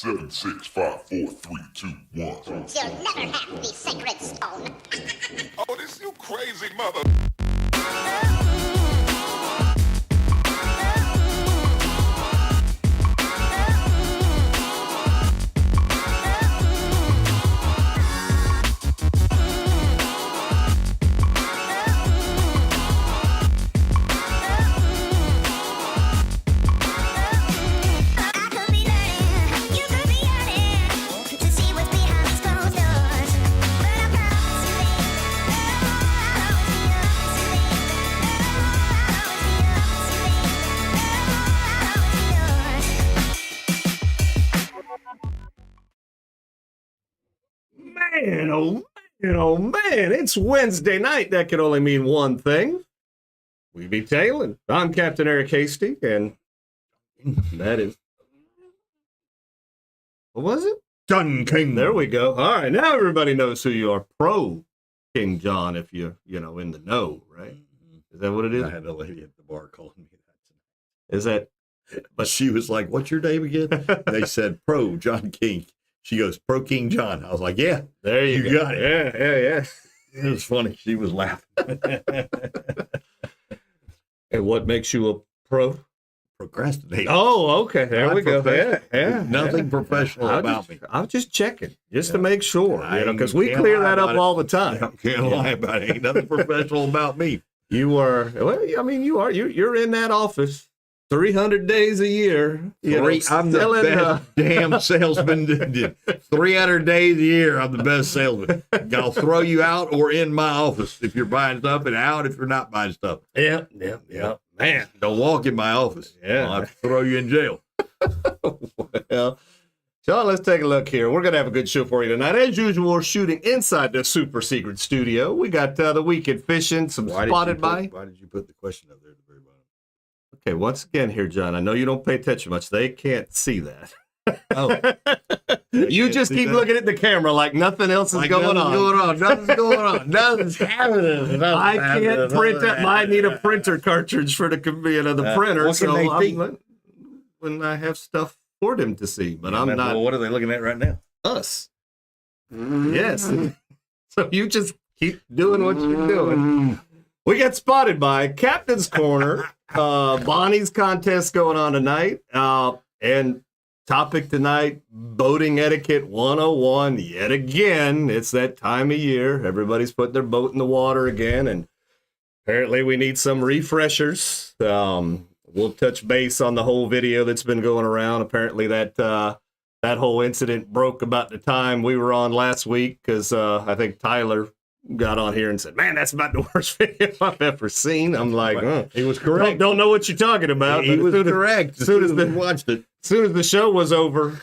7, 6, 5, 4, 3, 2, 1. You'll never have the sacred stone. Oh, this you crazy mother. Man, oh man, it's Wednesday night. That could only mean one thing. We be tailing. I'm Captain Eric Hasty, and that is... What was it? John King. There we go. All right, now everybody knows who you are. Pro King John, if you're, in the know, right? Is that what it is? I had a lady at the bar calling me that. Is that... But she was like, what's your name again? They said, Pro John King. She goes, Pro King John. I was like, yeah. There you go. Got it. Yeah. It was funny. She was laughing. And what makes you a pro? Procrastinate. Oh, okay. There we go. Yeah. Nothing professional about me. I was just checking, just to make sure, I because we clear that up all the I time. can't lie about it. Ain't nothing professional about me. You are, well, I mean, you're in that office 300 days a year. I'm the best damn salesman. 300 days a year, I'm the best salesman. I'll throw you out or in my office if you're buying stuff, and out if you're not buying stuff. Yeah. Man, don't walk in my office. Yeah. I'll have to throw you in jail. Well, John, let's take a look here. We're going to have a good show for you tonight. As usual, we're shooting inside the super secret studio. We got the weekend fishing, some spotted by. Why did you put the question up there at the very bottom? Okay, once again here, John, I know you don't pay attention much. They can't see that. Oh. You just keep looking at the camera like nothing else is going on. Nothing's going on. Nothing's happening. I can't print that. Might need a printer cartridge for the printer. What can they see? When I have stuff for them to see, but I'm not. Well, what are they looking at right now? Us. Yes. So you just keep doing what you're doing. We got spotted by Captain's Corner. Bonnie's contest going on tonight. And topic tonight, boating etiquette 101 yet again. It's that time of year. Everybody's putting their boat in the water again, and apparently we need some refreshers. We'll touch base on the whole video that's been going around. Apparently that whole incident broke about the time we were on last week, because I think Tyler got on here and said, man, that's about the worst video I've ever seen. I'm like, He was correct. Don't know what you're talking about. He was correct. As soon as we watched it. As soon as the show was over,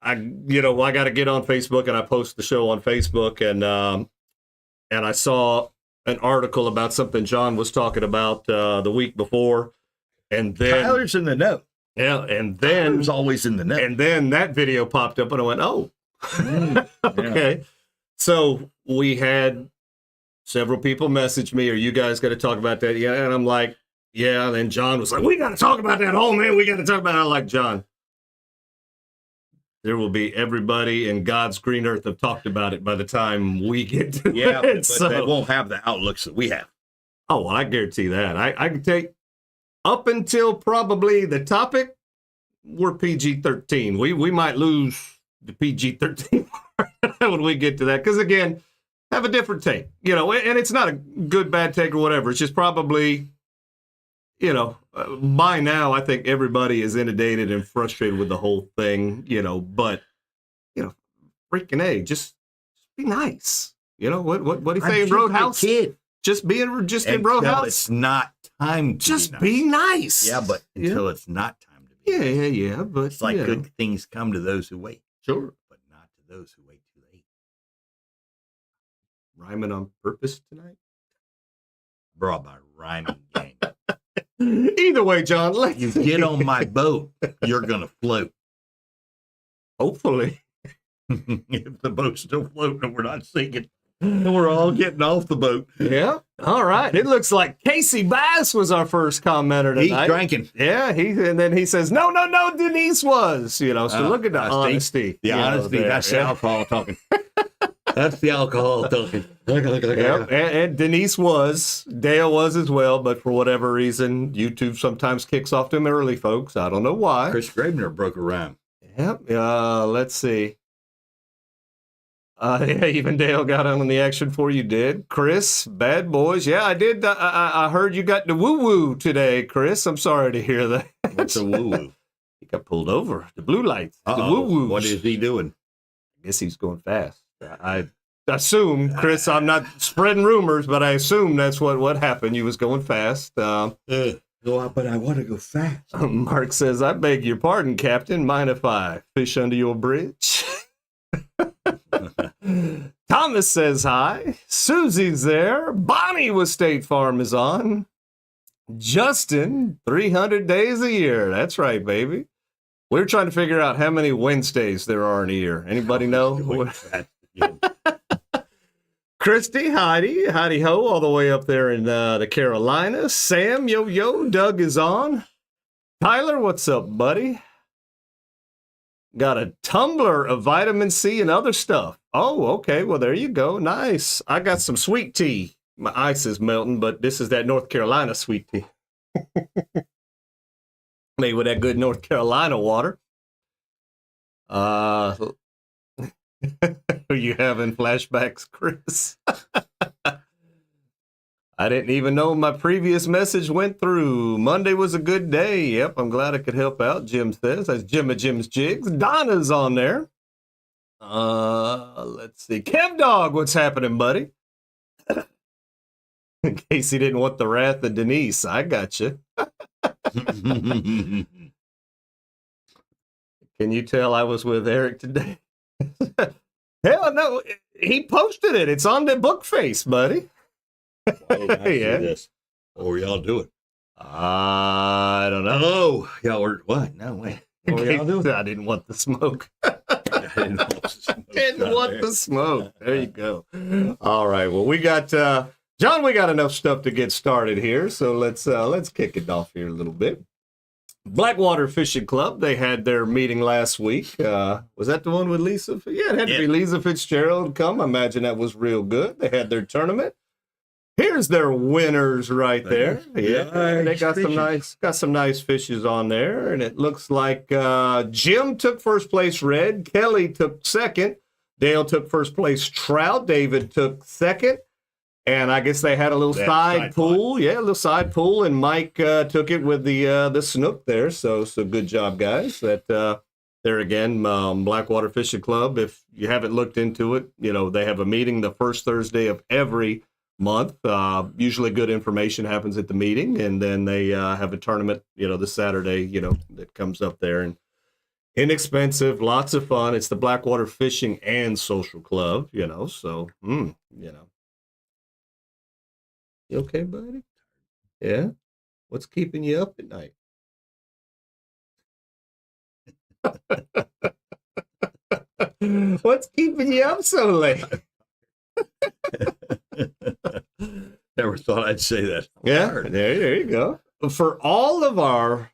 I got to get on Facebook, and I post the show on Facebook, and I saw an article about something John was talking about the week before, and then Tyler's in the know. Yeah, and then Tyler's always in the know. And then that video popped up, and I went, oh, okay. Yeah. So we had several people message me, are you guys going to talk about that? Yeah, and I'm like, yeah. And then John was like, we got to talk about that. Oh, man, we got to talk about it. I'm like, John, there will be everybody in God's green earth have talked about it by the time we get to Yeah, it. but So, they won't have the outlooks that we have. oh, well, I guarantee that. I can take up until probably the topic, we're PG-13. We might lose the PG-13 when we get to that. Because, again, have a different take, and it's not a good, bad take or whatever. It's just probably, by now, I think everybody is inundated and frustrated with the whole thing, but, freaking A, just be nice. What do you say in Roadhouse? Kid. Just in Roadhouse. It's not time to just be nice. be nice. Yeah, but until it's not time to be nice. Yeah, but It's like good things come to those who wait. Sure. But not to those who wait too late. Rhyming on purpose tonight? Brought my rhyming game. Either way, John, let You get on my boat, you're going to float. hopefully. If the boat's still floating and we're not sinking. We're all getting off the boat. Yeah. All right. It looks like Casey Bass was our first commenter He's tonight. drinking. Yeah. And then he says, no, Denise was. So look at the honesty. The honesty. That's the alcohol talking. That's the alcohol talking. Yep. And Denise was. Dale was as well. But for whatever reason, YouTube sometimes kicks off them early, folks. I don't know why. Chris Gravener broke a rhyme. Yep. Let's see. Yeah, even Dale got on the action for you, did. Chris, bad boys. Yeah, I did. I heard you got the woo-woo today, Chris. I'm sorry to hear that. What's a woo-woo? He got pulled over. The blue lights. The Uh-oh. woo-woo. What is he doing? I guess he's going fast. I assume, Chris, I'm not spreading rumors, but I assume that's what happened. You was going fast. But I want to go fast. Mark says, I beg your pardon, Captain. Mind if I fish under your bridge? Thomas says hi. Susie's there. Bonnie with State Farm is on. Justin, 300 days a year. That's right, baby. We're trying to figure out how many Wednesdays there are in a year. Anybody know? Christy, Heidi ho, all the way up there in the Carolinas. Sam, yo, Doug is on. Tyler, what's up, buddy? Got a tumbler of vitamin C and other stuff. Oh, okay. Well, there you go. Nice. I got some sweet tea. My ice is melting, but this is that North Carolina sweet tea. Made with that good North Carolina water. Are you having flashbacks, Chris? I didn't even know my previous message went through. Monday was a good day. Yep, I'm glad I could help out, Jim says. That's Jim at Jim's Jigs. Donna's on there. Let's see. Kev Dog, what's happening, buddy? In case he didn't want the wrath of Denise. I got you. Can you tell I was with Eric today? Hell no. He posted it. It's on the book face, buddy. Why didn't I see Yeah. this? What were y'all doing? I don't know. Oh, y'all were what? No, wait. What were y'all doing? I didn't want the smoke. I didn't want the smoke Didn't down want there. the smoke. There you go. All right. Well, we got John. We got enough stuff to get started here, so let's kick it off here a little bit. Blackwater Fishing Club. They had their meeting last week. Was that the one with Lisa? Yeah, it had to be Lisa Fitzgerald come. I imagine that was real good. They had their tournament. Here's their winners right there. Yeah, they got some nice fishes on there, and it looks like Jim took first place red, Kelly took second, Dale took first place trout, David took second, and I guess they had a little side pool. Yeah, a little side pool, and Mike took it with the snook there. So good job, guys. That there again, Blackwater Fishing Club. If you haven't looked into it, they have a meeting the first Thursday of every month. Usually good information happens at the meeting, and then they have a tournament, this Saturday, that comes up there, and inexpensive, lots of fun. It's the Blackwater Fishing and Social Club, so, You okay, buddy? Yeah? What's keeping you up at night? What's keeping you up so late? Never thought I'd say that. Yeah, there you go. For all of our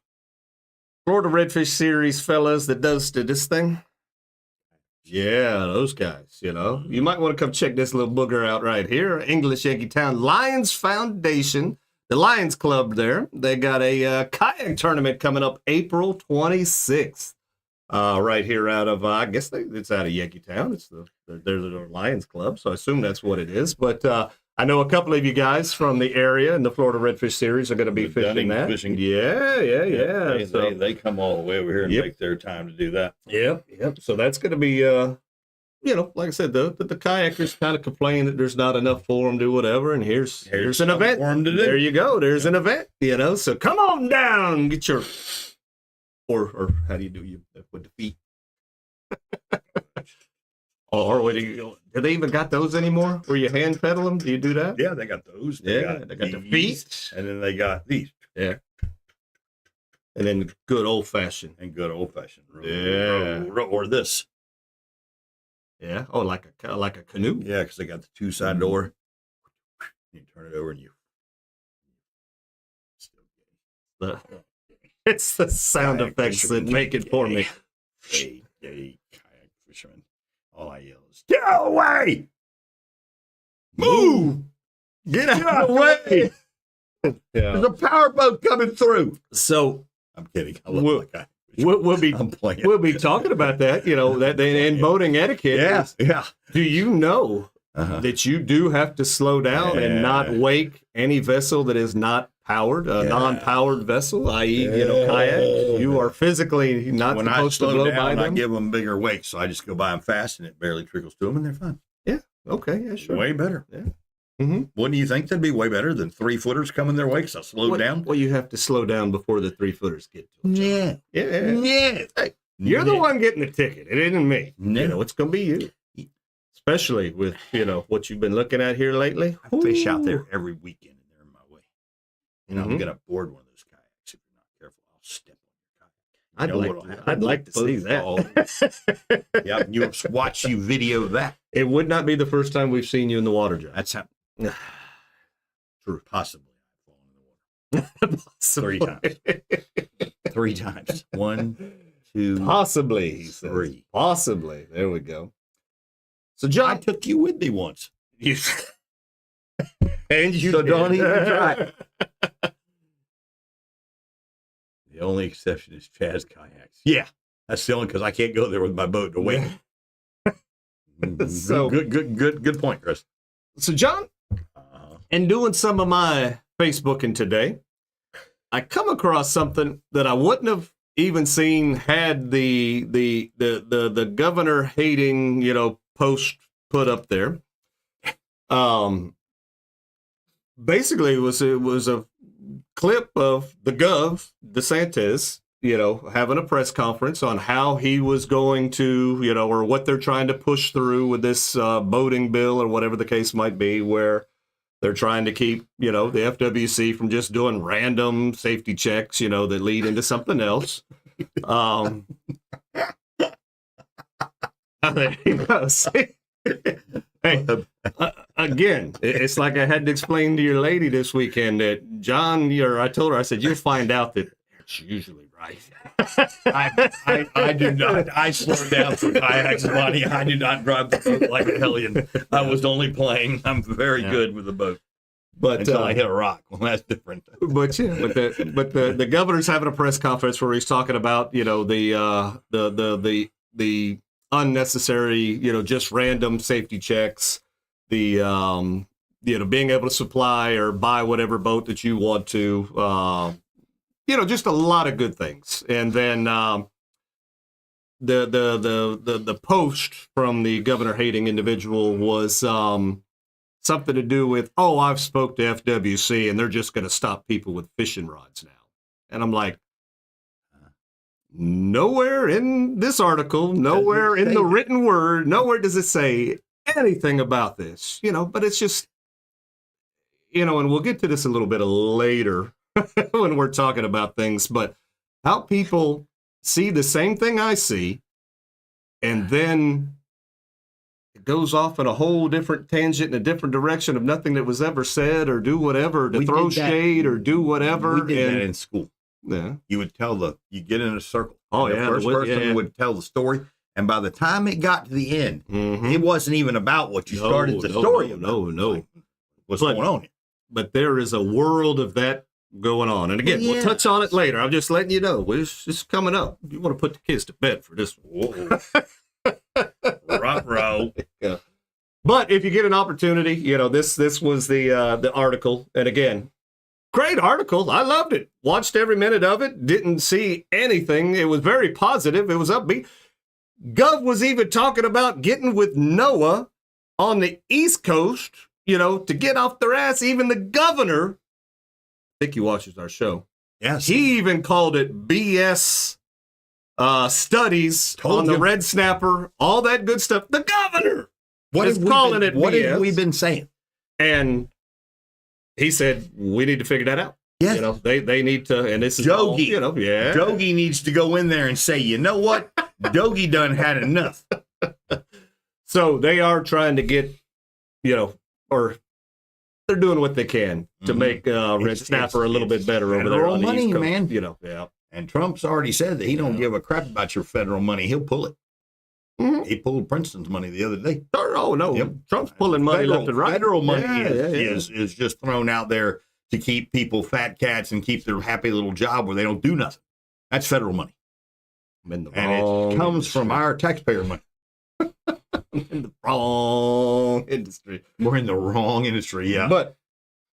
Florida Redfish Series fellas that does to this thing, yeah, those guys, you might want to come check this little booger out right here. English Yankee Town Lions Foundation, the Lions Club there. They got a kayak tournament coming up April 26th. Right here out of, I guess it's out of Yankee Town. It's there's the Lions Club, so I assume that's what it is. But I know a couple of you guys from the area in the Florida Redfish Series are going to be fishing that. Yeah. So, They come all the way over here and make their time to do that. Yep. So that's going to be, like I said, the kayakers kind of complain that there's not enough for them to do whatever, and here's an event. For 'em to do. There you go. There's an event, So come on down, get your, or how do you do you with the feet? Or do they even got those anymore? Where you hand pedal them? Do you do that? Yeah, they got those. They got the feet, and then they got these. Yeah, and then good old fashioned. And good old fashioned. Yeah. Or this. Yeah. Oh, like a canoe. Yeah, because they got the two-side door. You turn it over and you. It's the sound Kayak effects that fisherman. make it for me. Hey, kayak fisherman. All I yell is, "Get out of the way! Move! Get Get out of the way! Yeah. There's a powerboat coming through." So I'm kidding. I love We'll- my kayak fisherman. I'm playing. we'll be talking about that. That in boating etiquette. Yeah, yeah. Do you know Uh-huh. that you do have to slow down and not wake any vessel that is not powered, a non-powered vessel, i.e., kayak? You are physically not When I supposed to slow blow by down, I them. give them bigger weight, so I just go by them fast, and it barely trickles to them, and they're fine. Yeah. Okay. Yeah. Sure. Way better. Yeah. Mm-hmm. Wouldn't you think that'd be way better than 3-footers coming their way? Because I slowed down. Well, you have to slow down before the 3-footers get to them. Yeah. Yeah. Yeah. Hey, you're the one getting the ticket. It isn't me. No. It's going to be you. Especially with, what you've been looking at here lately. I fish out there every weekend, and they're in my way. And Mhm. I'm going to board one of those kayaks. If you're not careful, I'll step on your kayak. I'd like to see that. Yeah, and you'll watch you video that. It would not be the first time we've seen you in the water, John. That's how. True. Possibly. I've fallen in the water. 3 times. 3 times. 1, 2, Possibly, he says. 3. Possibly. There we go. So, I John, took you with me once. and you So did. don't even try. The only exception is Chaz kayaks. Yeah, that's the only because I can't go there with my boat to wait. So- good point, Chris. So, John, in doing some of my Facebooking today, I come across something that I wouldn't have even seen had the governor hating, post put up there. Basically it was a clip of the Gov DeSantis, having a press conference on how he was going to, or what they're trying to push through with this boating bill or whatever the case might be, where they're trying to keep, the FWC from just doing random safety checks, that lead into something else. There you go. See? Hey, again, it's like I had to explain to your lady this weekend that John, I told her, I said, you'll find out that it's usually right. I do not. I slow down for kayaks, Bonnie. I do not drive the boat like a hellion. I was only playing. I'm very good with the boat. But Until I hit a rock. Well, that's different. But the governor's having a press conference where he's talking about the unnecessary just random safety checks, the being able to supply or buy whatever boat that you want to, just a lot of good things. And then the post from the governor hating individual was something to do with, I've spoke to FWC and they're just going to stop people with fishing rods now. And I'm like, nowhere in this article, nowhere in the written word, nowhere does it say anything about this, but it's just, and we'll get to this a little bit later when we're talking about things, but how people see the same thing I see, and then it goes off in a whole different tangent in a different direction of nothing that was ever said or do whatever to throw shade or do whatever. We did that in school. Yeah. You would you get in a circle. Oh, and yeah, the first person would tell the story. And by the time it got to the end, it wasn't even about what you started the story about. No. What's going on here? But there is a world of that going on. And again, we'll touch on it later. I'm just letting you know. It's just coming up. You want to put the kids to bed for this one. Ruh-roh. Yeah. But if you get an opportunity, this was the article. And again, great article. I loved it. Watched every minute of it. Didn't see anything. It was very positive. It was upbeat. Gov was even talking about getting with NOAA on the East Coast, to get off their ass. Even the governor, I think he watches our show. Yes. He even called it BS studies on the red snapper, all that good stuff. The governor is calling it BS. What have we been saying? And he said, we need to figure that out. Yes. They need to, and this is Jogi. all, Jogi needs to go in there and say, you know what? Dogie done had enough. So they are trying to get, or they're doing what they can to make red snapper a little bit better over there on the money, East Coast, man. Yeah. And Trump's already said that he don't give a crap about your federal money. He'll pull it. Mhm. He pulled Princeton's money the other day. Oh no, Yep. Trump's pulling money left and right. Federal money Yeah. is just thrown out there to keep people fat cats and keep their happy little job where they don't do nothing. That's federal money. In the And it comes from our taxpayer money. in the wrong industry. We're in the wrong industry, yeah. But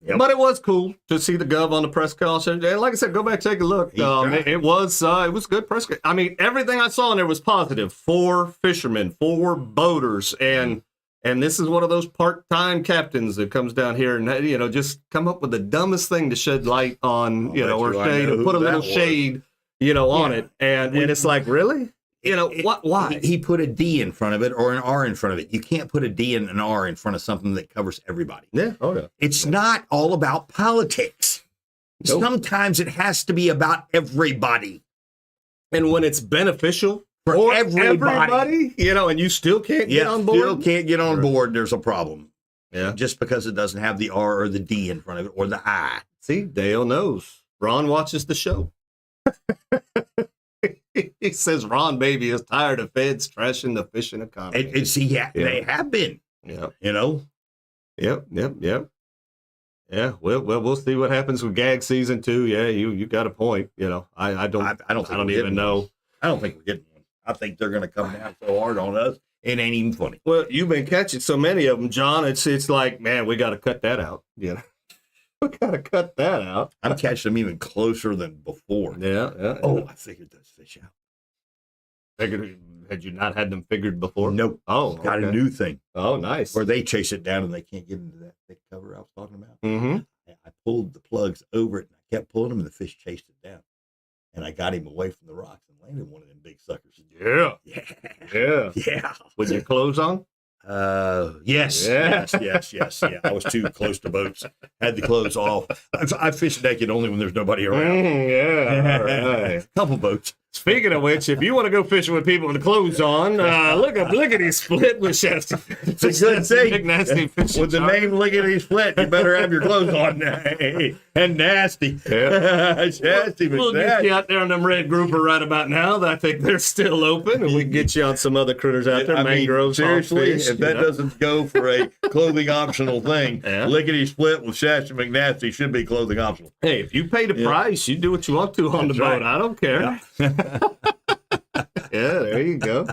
Yep. but it was cool to see the gov on the press conference. And like I said, go back take a look. It was good press. I mean, everything I saw in there was positive for fishermen, for boaters, and this is one of those part-time captains that comes down here and just come up with the dumbest thing to shed light on, or shade, or put a little shade, on it, and it's like, really? What? Why? He put a D in front of it or an R in front of it. You can't put a D and an R in front of something that covers everybody. Yeah. Oh, yeah. It's not all about politics. Nope. Sometimes it has to be about everybody. And when it's beneficial For everybody. and you still can't get on board. Still can't get on board, there's a problem. Yeah. Just because it doesn't have the R or the D in front of it or the I. See, Dale knows. Ron watches the show. He says Ron Baby is tired of feds trashing the fishing economy. They have been. Yeah. Yep. Yeah. Well, we'll see what happens with gag season 2. Yeah, you got a point. I don't even know. I don't think we're getting one. I think they're going to come down so hard on us, it ain't even funny. Well, you've been catching so many of them, John. It's like, man, we got to cut that out. We got to cut that out. I'm catching them even closer than before. Yeah. Oh, I figured those fish out. Had you not had them figured before? Nope. Oh, Got okay. a new thing Oh, nice. where they chase it down and they can't get into that thick cover I was talking about. Mm-hmm. I pulled the plugs over it and I kept pulling them and the fish chased it down. And I got him away from the rocks and landed one of them big suckers. Yeah. Yeah. With your clothes on? Yes. Yeah. Yes. Yeah. I was too close to boats. Had the clothes off. I fish naked only when there's nobody around. Yeah. All right. Couple boats. Speaking of which, if you want to go fishing with people with the clothes on, look up Lickety Split with Shasta. It's a good thing. Big nasty fishing With the charm. name Lickety Split, you better have your clothes on. And nasty. Nasty, but We'll get you out there on them red grouper right about now. I think they're still open, and we can get you on some other critters out there. Mangroves, seriously, hogfish, if that doesn't go for a clothing optional thing, Yeah. Lickety Split with Shasta McNasty should be clothing optional. Hey, if you pay the price, you do what you want to on That's the boat. right. I don't care. Yeah, there you go.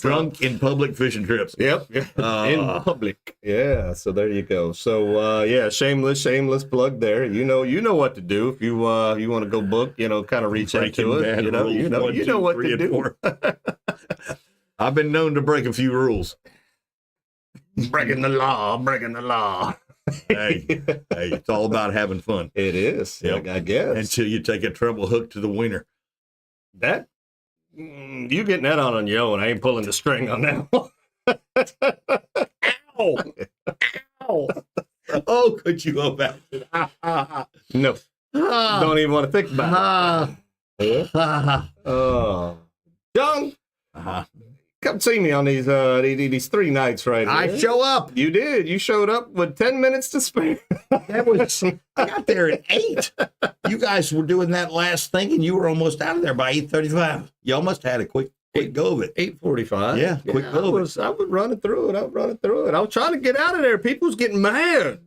Drunk in public fishing trips. Yep. In public. Yeah. So there you go. So shameless plug there. You know what to do if you want to go book. Kind of reach out to us. You know what to do. I've been known to break a few rules. Breaking the law. Hey, it's all about having fun. It is. Yep. I guess. Until you take a treble hook to the wiener. That you getting that on your own. I ain't pulling the string on that one. Ow! Oh, could you go back? No. Don't even want to think about it. Oh. John, come see me on these 3 nights right here. I show up. You did. You showed up with 10 minutes to spare. I got there at 8. You guys were doing that last thing, and you were almost out of there by 8:35. Y'all must have had a quick go of it. 8:45. Yeah, quick go of it. I was running through it. I was trying to get out of there. People was getting mad.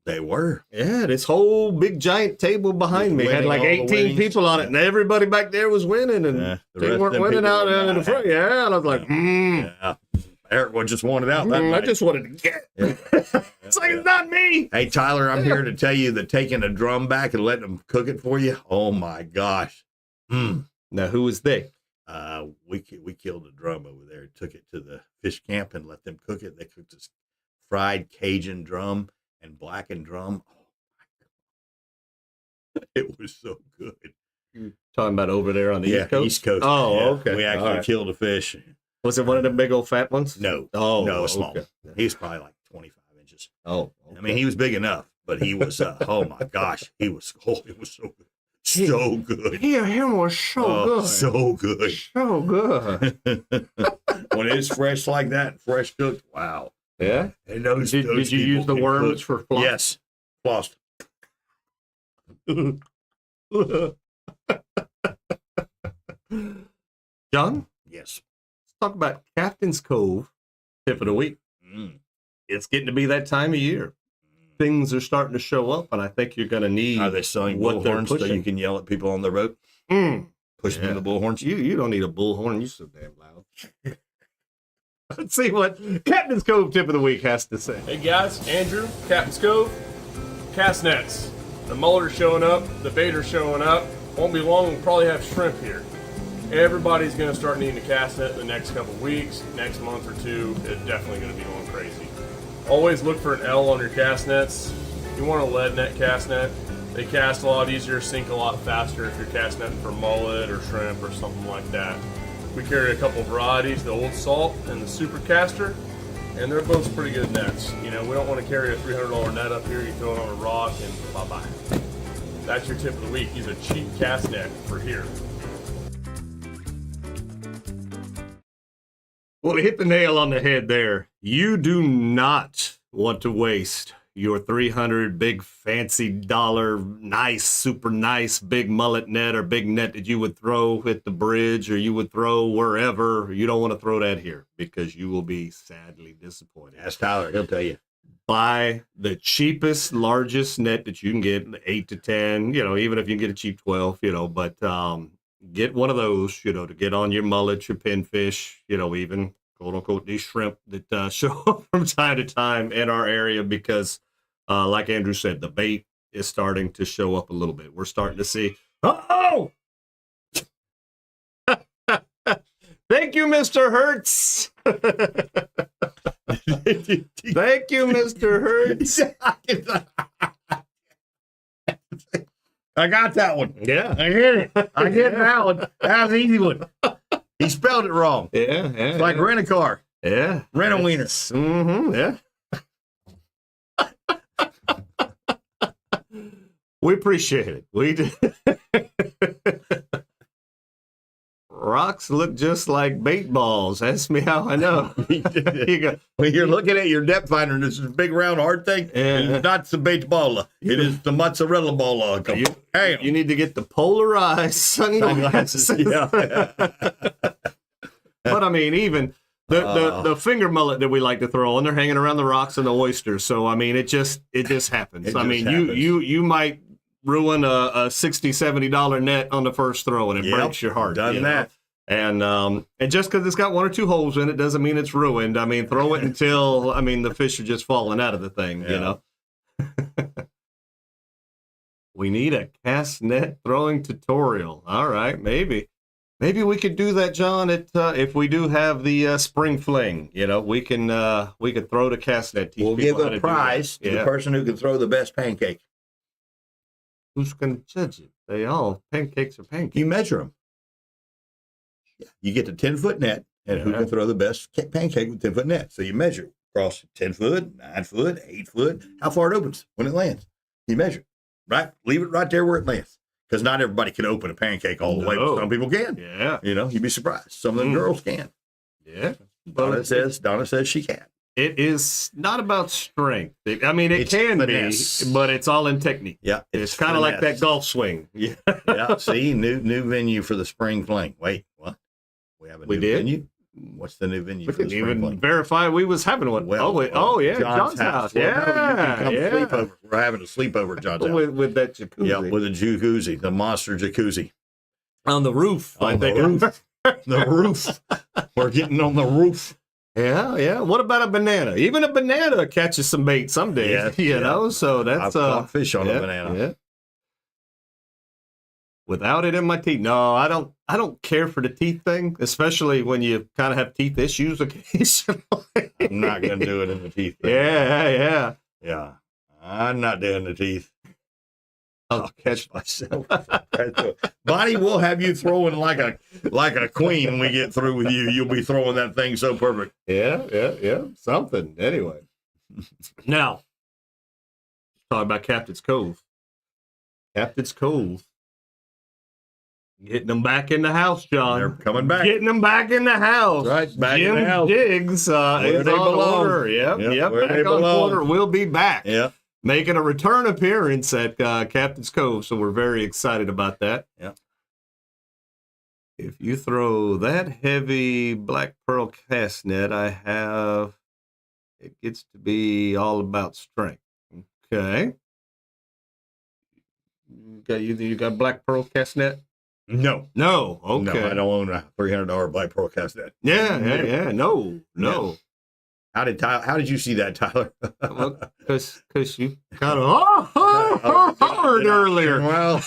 They were. Yeah, this whole big giant table behind me had like Winning all the 18 winnings. people on it, and everybody back there was winning, and The they rest weren't of them winning people out were in the not front. happy. Yeah, and I was like, Yeah. Eric just wanted out that I night. just wanted to get. It's like, it's not me. Hey, Tyler, I'm here to tell you that taking a drum back and letting them cook it for you, oh my gosh. Now, who was they? We killed a drum over there, took it to the fish camp and let them cook it. They cooked this fried Cajun drum and blackened drum. Oh my God. It was so good. Talking about over there on the East Coast? East Coast. Oh, Yeah. okay. We actually All right. killed a fish. Was it one of the big old fat ones? No. Oh, No, small. okay. He was probably like 25 inches. Oh, okay. I mean, he was big enough, but he was, oh my gosh, it was so good. So good. Him was so good. So good. So good. When it's fresh like that, fresh cooked, wow. Yeah. And those, Did you use the worms for floss? Yes. Floss. John, Yes. let's talk about Captain's Cove tip of the week. It's getting to be that time of year. Things are starting to show up, and I think you're going to need. Are they selling what they're bullhorns so pushing. you can yell at people on their boat? Push them to the bullhorns? You don't need a bullhorn. You're so damn loud. Let's see what Captain's Cove tip of the week has to say. Hey guys, Andrew, Captain's Cove, cast nets. The mullet's showing up, the bait are showing up. Won't be long, we'll probably have shrimp here. Everybody's gonna start needing a cast net in the next couple weeks, next month or two. It's definitely gonna be going crazy. Always look for an L on your cast nets. You want a lead net cast net. They cast a lot easier, sink a lot faster if you're cast netting for mullet or shrimp or something like that. We carry a couple varieties, the Old Salt and the Super Caster, and they're both pretty good nets. You know, we don't want to carry a $300 net up here. You throw it on a rock and bye-bye. That's your tip of the week. Use a cheap cast net for here. Well, hit the nail on the head there. You do not want to waste your $300 big fancy dollar, nice, super nice big mullet net or big net that you would throw at the bridge or you would throw wherever. You don't want to throw that here because you will be sadly disappointed. Ask Tyler. He'll tell you. Buy the cheapest, largest net that you can get, 8 to 10, you know, even if you can get a cheap 12, you know, but get one of those, you know, to get on your mullet, your pinfish, you know, even quote unquote these shrimp that show up from time to time in our area because, like Andrew said, the bait is starting to show up a little bit. We're starting to see, oh! Thank you, Mr. Hertz. Thank you, Mr. Hertz. I got that one. Yeah. I get it. I get that one. That was an easy one. He spelled it wrong. Yeah. It's like rent a car. Yeah. Rent a wiener. Mm-hmm. Yeah. We appreciate it. We do. Rocks look just like bait balls. Ask me how I know. You go, When you're looking at your depth finder, this is a big round hard thing. It's not the bait ball. It is the mozzarella ball. you need to get the polarized sunglasses. Yeah. But I mean, even the finger mullet that we like to throw, and they're hanging around the rocks and the oysters. So I mean, it just happens. It I just mean, happens. you might ruin a $60-$70 net on the first throw, and it breaks your heart. Done you that. know? And just because it's got 1 or 2 holes in it doesn't mean it's ruined. I mean, throw it until the fish are just falling out of the thing. You know. We need a cast net throwing tutorial. All right, maybe we could do that, John. If we do have the spring fling, you know, we could throw the cast net. We'll give a prize to the person who can throw the best pancake. Who's going to judge it? Pancakes are pancakes. You measure them. You get the 10-foot net, and who can throw the best pancake with 10-foot net. So you measure across 10 foot, 9 foot, 8 foot, how far it opens when it lands. You measure it, right? Leave it right there where it lands. Because not everybody can open a pancake all the way, but some people can. Yeah. You know, you'd be surprised. Some of them girls can. Yeah. Donna says she can. It is not about strength. It can finesse. be, but it's all in technique. Yeah. It's kind of like that golf swing. Yeah. Yeah. See, new venue for the spring fling. Wait, what? We have a new venue? What's the new venue We for the didn't spring even fling? verify we was having one. Yeah, John's house. Well, Yeah, no, you can come yeah. sleep over. We're having a sleepover at John's house. With that jacuzzi. Yeah, with a jacuzzi, the monster jacuzzi. On the roof. On the roof. The roof. We're getting on the roof. Yeah. What about a banana? Even a banana catches some bait someday. Yeah, you know. So that's I've caught fish on a banana. Yeah. Without it in my teeth, no, I don't care for the teeth thing, especially when you kind of have teeth issues occasionally. I'm not gonna do it in the teeth. Yeah. I'm not doing the teeth. I'll catch myself. Bonnie, we'll have you throwing like a queen when we get through with you. You'll be throwing that thing so perfect. Yeah. Something. Anyway. Now, talk about Captain's Cove. Captain's Cove Getting them back in the house, John. They're coming back. Getting them back in the house. Right, back in Jim the house. Jigs Where is they on belong. order. Yep, Where back they on belong. order. We'll be back. Yeah. Making a return appearance at Captain's Cove, so we're very excited about that. Yeah. If you throw that heavy black pearl cast net, I have, it gets to be all about strength. Okay. You got black pearl cast net? No. No. Okay. No, I don't own a $300 black pearl cast net. Yeah. No. How did you see that, Tyler? Because you kind of hard earlier. Well,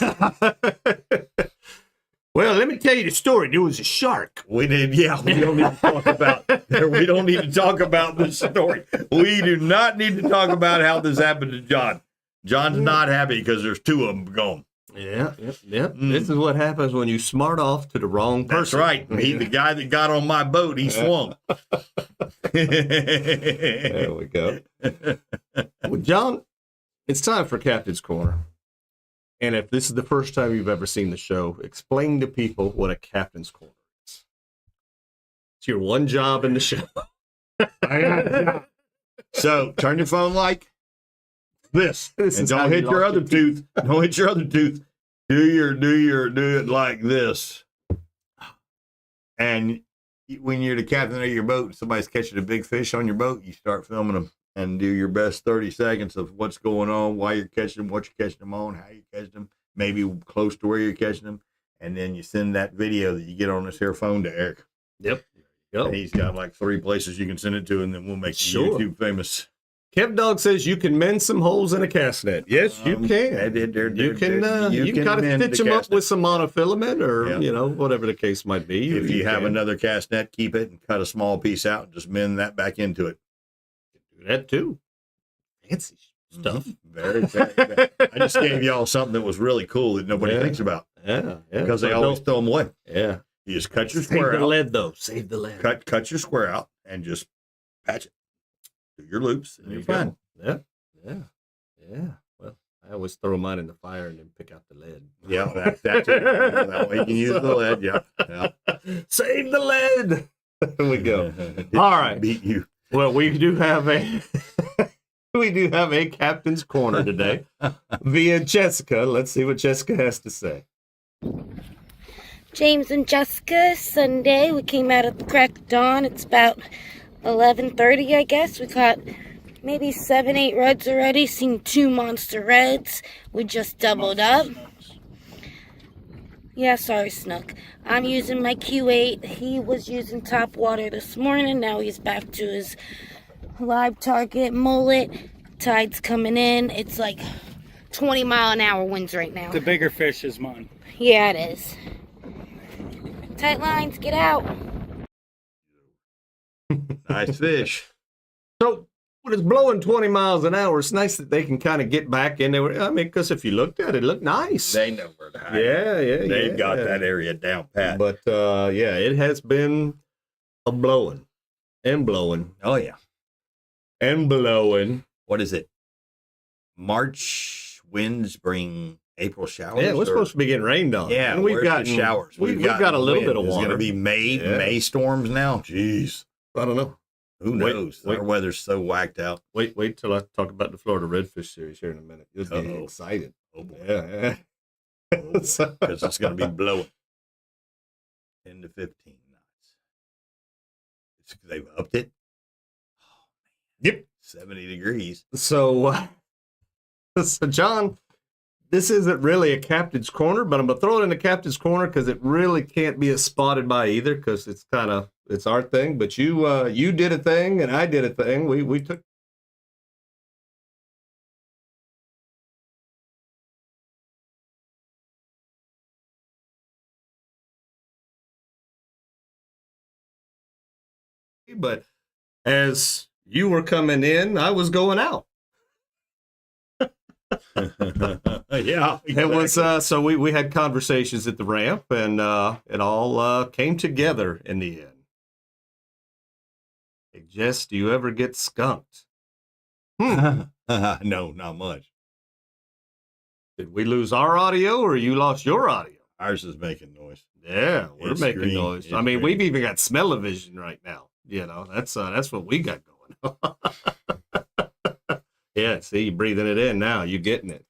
Well, let me tell you the story. There was a shark. we don't need to talk about. We don't need to talk about this story. We do not need to talk about how this happened to John. John's not happy because there's two of them gone. Yeah. This is what happens when you smart off to the wrong person. That's right. The guy that got on my boat, he swung. There we go. Well, John, it's time for Captain's Corner. And if this is the first time you've ever seen the show, explain to people what a Captain's Corner is. It's your one job in the show. So turn your phone like this, This and is how don't you hit your lock other your tooth. Don't hit your other tooth. Do it like this. And when you're the captain of your boat, somebody's catching a big fish on your boat, you start filming them and do your best 30 seconds of what's going on, why you're catching them, what you're catching them on, how you're catching them, maybe close to where you're catching them. And then you send that video that you get on this here phone to Eric. Yep. And he's got like 3 places you can send it to, and then we'll make Sure. YouTube famous. Kev Dog says you can mend some holes in a cast net. Yes, you can. You can kind of mend stitch the them up cast net. with some monofilament or, Yeah. whatever the case might be. If you have can another cast net, keep it and cut a small piece out and just mend that back into it. do that too. Fancy stuff. Very, very. I just gave y'all something that was really cool that nobody Yeah. thinks about Yeah. because they always throw them away. Yeah. You just cut your Save square the out, lead, though. Save the lead. cut your square out, and just patch it. Do your loops, and There you're you go. fine. Yeah. Well, I always throw mine in the fire and then pick out the lead. Yeah, that too. That way you can use the lead. Yeah. Save the lead. There we go. All right. Beat you. Well, we do have a Captain's Corner today via Jessica. Let's see what Jessica has to say. James and Jessica, Sunday. We came out at the crack of dawn. It's about 11:30, I guess. We caught maybe 7, 8 reds already. Seen 2 monster reds. We just doubled up. Yeah, sorry, Snook. I'm using my Q8. He was using top water this morning. Now he's back to his live target mullet. Tide's coming in. It's like 20-mile-an-hour winds right now. The bigger fish is mine. Yeah, it is. Tight lines, get out. Nice fish. So when it's blowing 20 miles an hour, it's nice that they can kind of get back in there. I mean, because if you looked at it, it looked nice. They know where to hide. Yeah. They've got that area down pat. But it has been a blowing and blowing Oh yeah. and blowing. What is it? March winds bring April showers. Yeah, we're supposed to be getting rained on. Yeah, and we've got showers. We've got a little bit of It's water. going to be May storms now. Jeez, I don't know. who knows? Our weather's so whacked out. Wait till I talk about the Florida Redfish series here in a minute. You'll be Uh-oh. excited. Oh boy, Yeah. because it's going to be blowing 10 to 15 knots. They've upped it. Yep. 70 degrees. So John, this isn't really a Captain's Corner, but I'm gonna throw it in the Captain's Corner because it really can't be as spotted by either because it's our thing. But you did a thing and I did a thing. We took. But as you were coming in, I was going out. Yeah, It was so we had conversations at the ramp, and it all came together in the end. Hey, Jess, do you ever get skunked? No, not much. Did we lose our audio, or you lost your audio? Ours is making noise. Yeah, we're It's making green. noise. It's I mean, green. we've even got smell-o-vision right now. You know, that's what we got going on. Yeah, see, you're breathing it in now. You're getting it.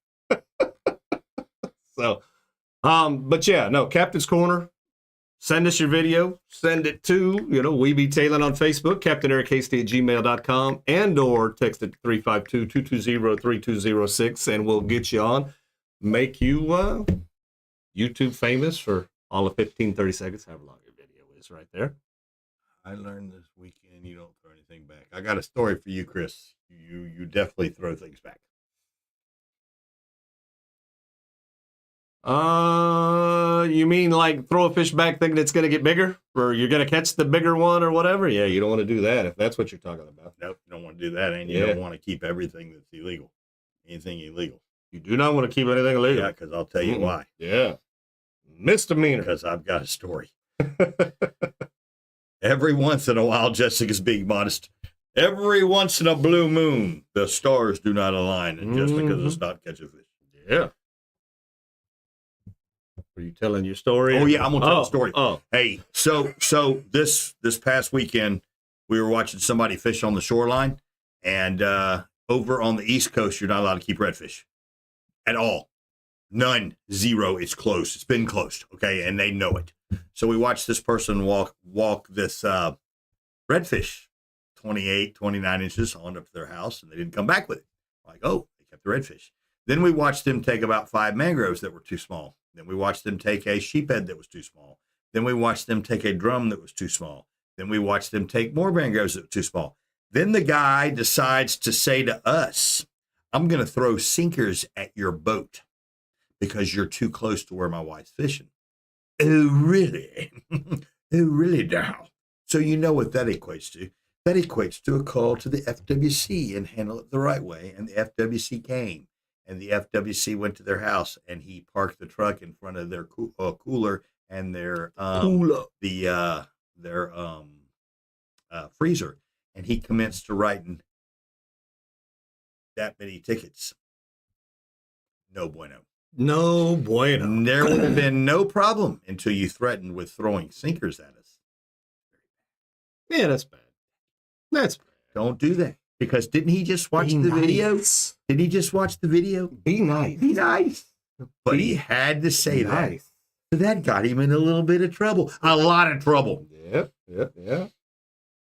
So, but yeah, no, Captain's Corner. Send us your video. Send it to, We Be Tailing on Facebook, CaptainEricHasty@gmail.com, and or text it to 352-220-3206, and we'll get you on. Make you YouTube famous for all of 15, 30 seconds, however long your video is right there. I learned this weekend you don't throw anything back. I got a story for you, Chris. You definitely throw things back. You mean like throw a fish back thinking it's going to get bigger, or you're going to catch the bigger one or whatever? Yeah, you don't want to do that if that's what you're talking about. Nope, you don't want to do that, and you don't want to keep everything that's illegal. Anything illegal. You do not want to keep anything illegal. Yeah, because I'll tell you why. Yeah. Misdemeanor. Because I've got a story. Every once in a while, Jessica's being modest. Every once in a blue moon, the stars do not align, and Jessica does not catch a fish. Yeah. Are you telling your story? Oh yeah, I'm gonna tell the story. Oh. Hey, so this past weekend we were watching somebody fish on the shoreline, and over on the East Coast, you're not allowed to keep redfish at all. None, zero. It's closed. It's been closed. Okay, and they know it. So we watched this person walk this redfish, 28, 29 inches, on up to their house, and they didn't come back with it. Like, oh, they kept the redfish. Then we watched them take about 5 mangroves that were too small. Then we watched them take a sheephead that was too small. Then we watched them take a drum that was too small. Then we watched them take more mangroves that were too small. Then the guy decides to say to us, I'm going to throw sinkers at your boat because you're too close to where my wife's fishing. Oh, really? Oh, really now? So you know what that equates to. That equates to a call to the FWC and handle it the right way. And the FWC came. And the FWC went to their house, and he parked the truck in front of their cooler and their freezer, and he commenced to writing that many tickets. No bueno. No bueno. There would have been no problem until you threatened with throwing sinkers at us. Yeah, that's bad. That's bad. Don't do that. Because didn't he just watch the video? Did he just watch the video? Be nice. Be nice. But he had to say that. So that got him in a little bit of trouble. A lot of trouble. Yeah.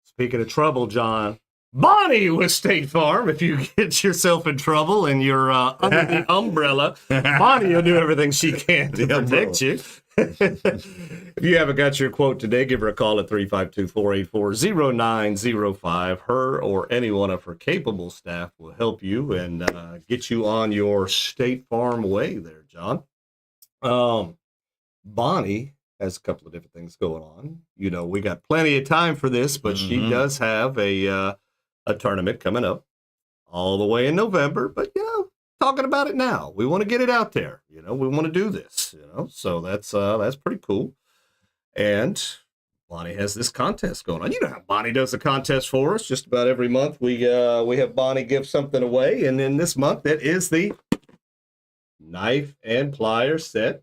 Speaking of trouble, John, Bonnie with State Farm. If you get yourself in trouble and you're under the umbrella, Bonnie will do everything she can to protect you. If you haven't got your quote today, give her a call at 352-484-0905. Her or any one of her capable staff will help you and get you on your State Farm way there, John. Bonnie has a couple of different things going on. We got plenty of time for this, but she does have a tournament coming up all the way in November. But, talking about it now. We want to get it out there. We want to do this, so that's pretty cool. And Bonnie has this contest going on. You know how Bonnie does the contest for us. Just about every month we have Bonnie give something away. And then this month it is the knife and pliers set.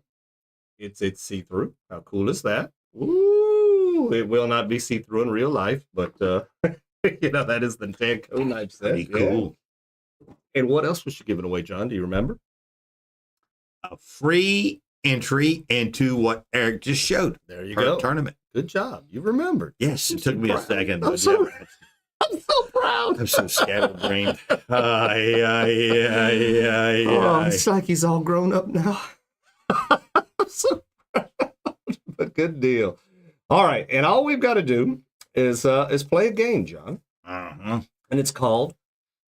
It's see-through. How cool is that? Ooh, it will not be see-through in real life, but that is the Danco knife set. Pretty cool. And what else was she giving away, John? Do you remember? A free entry into what Eric just showed. There you go. Tournament. Good job. You remembered. Yes, it took me a second. I'm so proud. I'm so scatterbrained. Oh, it's like he's all grown up now. I'm so proud. But good deal. All right, and all we've got to do is play a game, John. Uh-huh. And it's called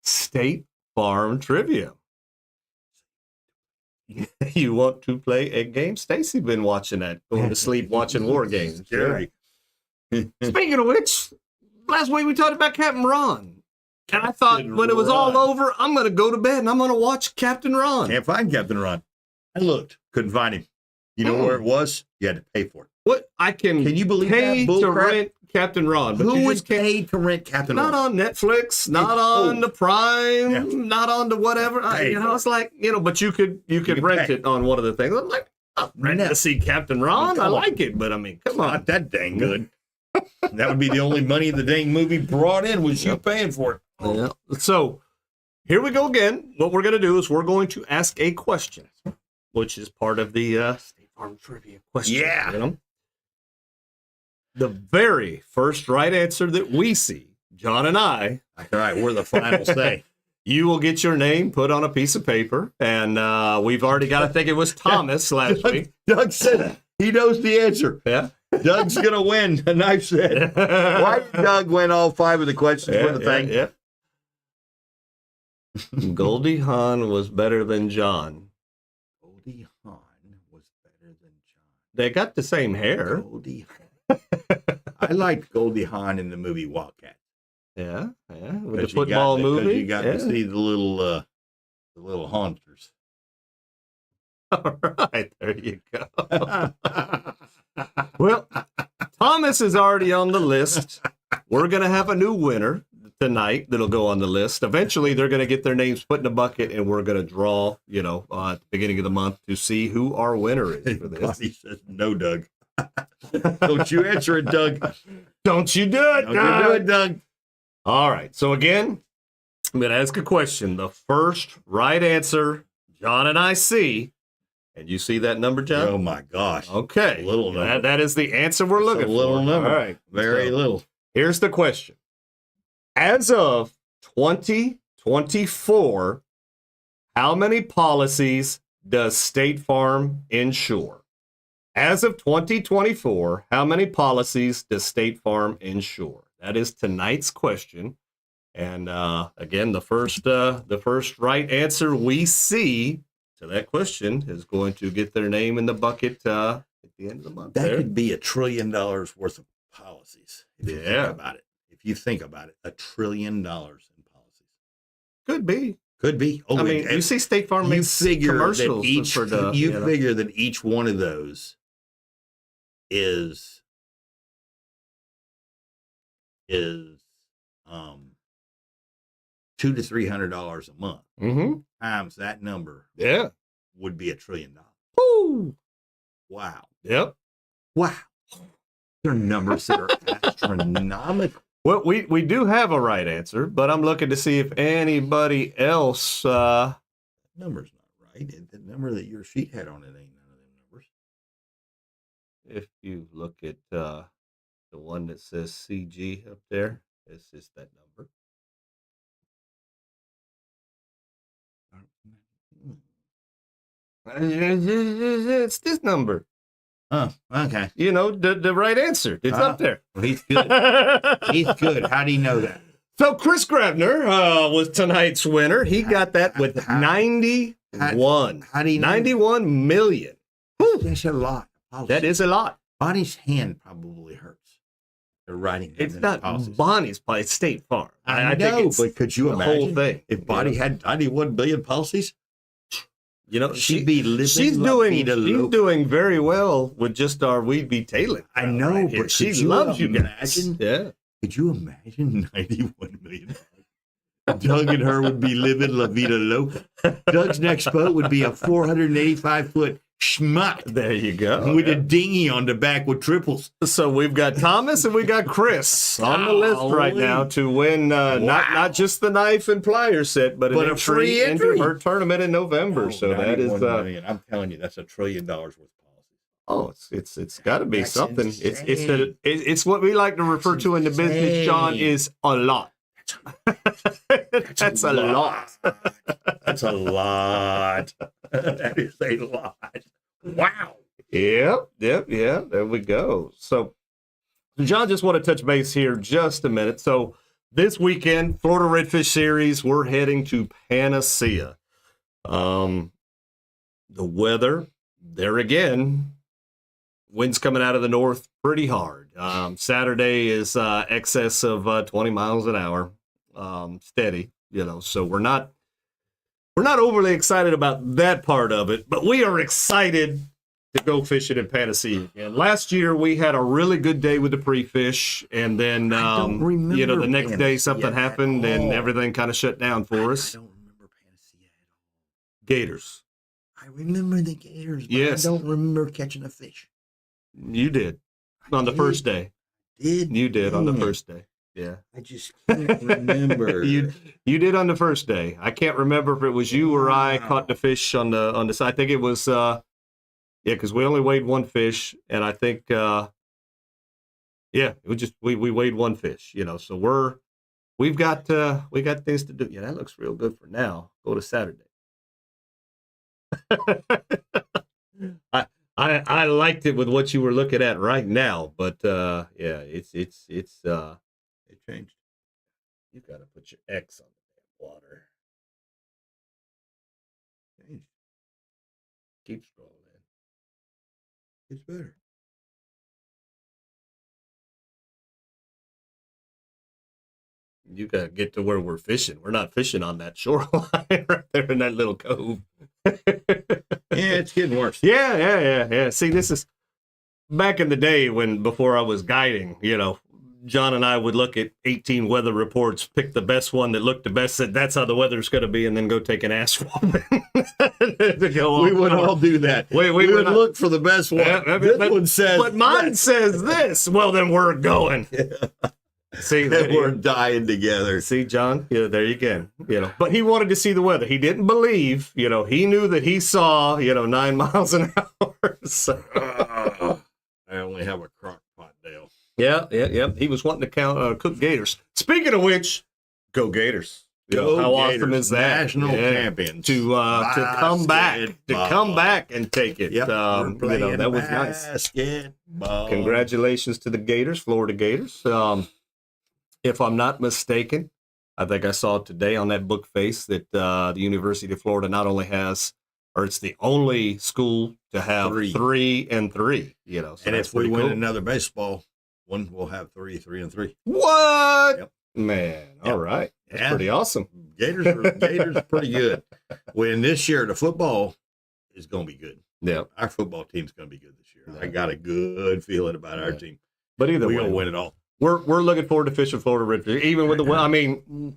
State Farm Trivia. You want to play a game? Stacy been watching that, going to sleep watching war games. Scary. Speaking of which, last week we talked about Captain Ron. And I thought when it was all over, I'm going to go to bed and I'm going to watch Captain Ron. Can't find Captain Ron. I looked, couldn't find him. You know where it was? You had to pay for it. What? Can you believe pay that bull to crap? rent Captain Ron? But Who you would just can't- pay to rent Captain Not Ron? on Netflix, not on the Prime, Yeah. not on the whatever. Pay for it's like, but you could rent pay. it on one of the things. I'm like, I'm ready to see Captain Ron. I like it, but I mean, come on. Not that dang good. That would be the only money the dang movie brought in was you paying for it. Yeah. So here we go again. What we're going to do is we're going to ask a question, which is part of the State Farm Trivia question. Yeah. You know? The very first right answer that we see, John and I, All right, we're the final say. you will get your name put on a piece of paper. And we've already got, I think it was Thomas last week. Doug said he knows the answer. Yeah. Doug's going to win, the knife said. Why did Doug win all 5 of the questions for the thing? Yeah. Goldie Hawn was better than John. Goldie Hawn was better than John. They got the same hair. Goldie Hawn. I liked Goldie Hawn in the movie Wildcat. Yeah. With the Because football movie. Because you got to see the little haunters. All right, there you go. Well, Thomas is already on the list. We're going to have a new winner tonight that'll go on the list. Eventually, they're going to get their names put in a bucket, and we're going to draw, at the beginning of the month to see who our winner is for this. Bonnie says, no, Doug. Don't you answer it, Doug. Don't you do it, Don't you do it, Doug. All right. So again, I'm going to ask a question. The first right answer, John and I see. And you see that number, John? Oh, my gosh. Okay. A little number. That is the answer we're looking A little for. number. All right. Very little. Here's the question. As of 2024, how many policies does State Farm insure? As of 2024, how many policies does State Farm insure? That is tonight's question. And again, the first right answer we see to that question is going to get their name in the bucket at the end of the month. That there. could be $1 trillion worth of policies. If you think about it. If you think about it, $1 trillion in policies. Could be. Could be. Oh, I mean, you see State Farm makes commercials for the. Figure that each one of those is $200 to $300 a month. Mm-hmm. Times that number, Yeah. would be $1 trillion. Woo. Wow. Yep. Wow. They're numbers that are astronomical. Well, we do have a right answer, but I'm looking to see if anybody else. Number's not right. The number that your sheet had on it ain't none of them numbers. If you look at the one that says CG up there, it's just that number. It's this number. Oh, okay. The right answer. It's up there. Well, he's good. He's good. How do you know that? So Chris Grabner was tonight's winner. He got that with 91. How do you know? 91 million. That's a lot. That is a lot. Bonnie's hand probably hurts. They're writing. It's not Bonnie's policy. It's State Farm. I know, think it's but could you the imagine whole thing? if Bonnie had 91 billion policies? She'd be living. She's doing very well with just our we'd be tailing. I know, right here. but She could you loves you guys. imagine? Yeah. Could you imagine 91 million? Doug and her would be living La Vida Loca. Doug's next boat would be a 485-foot schmuck. There you go. With a dinghy on the back with triples. So we've got Thomas and we got Chris on the list right now to win not just the knife and pliers set, but an a free into entry. her tournament in November. So that is 91 million. I'm telling you, that's $1 trillion worth of policy. it's got to be That's something. insane. It's what we like to refer to in the business, John, is a lot. That's a lot. That's a lot. That is a lot. Wow. Yep. There we go. So, John, just want to touch base here just a minute. So, this weekend, Florida Redfish Series, we're heading to Panacea. The weather, there again, winds coming out of the north pretty hard. Saturday is excess of 20 miles an hour, steady. So we're not overly excited about that part of it, but we are excited to go fishing in Panacea. And last year we had a really good day with the pre-fish, and then the next day something happened and everything kind of shut down for us. I don't remember Panacea at all. Gators. I I remember the gators, but Yes. I don't remember catching a fish. You did on the first day. You did on the first day. Yeah. I just can't remember. You did on the first day. I can't remember if it was you or I caught the fish on the side. I think it was because we only weighed one fish, and I think it was just we weighed one fish, so we've got things to do. Yeah, that looks real good for now. Go to Saturday. I liked it with what you were looking at right now, but it's It changed. you got to put your X on the damn water. Changed. Keep scrolling. It's better. You got to get to where we're fishing. We're not fishing on that shoreline right there in that little cove. Yeah, it's getting worse. Yeah. See, this is back in the day before I was guiding, John and I would look at 18 weather reports, pick the best one that looked the best, said that's how the weather's going to be, and then go take an ass whooping. We would all do that. We would would look for the best one. This one says, but mine says this. Well, then we're going. See, and we're dying together. See, John, there you go. But he wanted to see the weather. He didn't believe, he knew that he saw, 9 miles an hour. So. I only have a crock pot, Dale. Yeah. He was wanting to cook gators. Speaking of which, go Gators. Go how Gators, awesome is that? National champions. To come back and take it. Yep, we're playing that was nice. Basketball. Congratulations to the Gators, Florida Gators. If I'm not mistaken, I think I saw today on that book face that the University of Florida not only has, or it's the only school to have 3 and 3. So and if we win another baseball one, we'll have 3 and 3. What? Yep. Man, all right. That's pretty awesome. Gators are pretty good. When this year, the football is going to be good. Yeah. Our football team's going to be good this year. I got a good feeling about our team. But either way, we're going to win it all. We're looking forward to fishing Florida Redfish, even with the weather. I mean,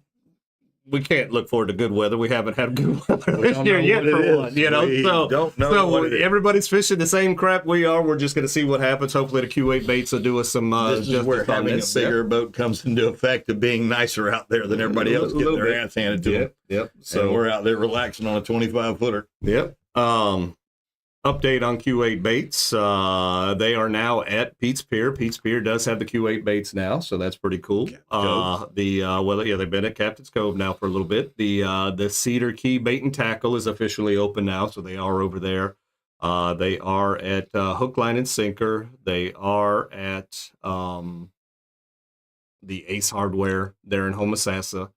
we can't look forward to good weather. We haven't had good weather this year yet for one. We don't know so what it is. Everybody's fishing the same crap we are. We're just going to see what happens. Hopefully, the Q8 baits will do us some. This is where having a bigger boat comes into effect of being nicer out there than everybody else getting their ass handed to them. Yep. So we're out there relaxing on a 25-footer. Yep. Update on Q8 baits. They are now at Pete's Pier. Pete's Pier does have the Q8 baits now, so that's pretty cool. They've been at Captain's Cove now for a little bit. The Cedar Key Bait and Tackle is officially open now, so they are over there. They are at Hook, Line, and Sinker. They are at the Ace Hardware there in Homosassa.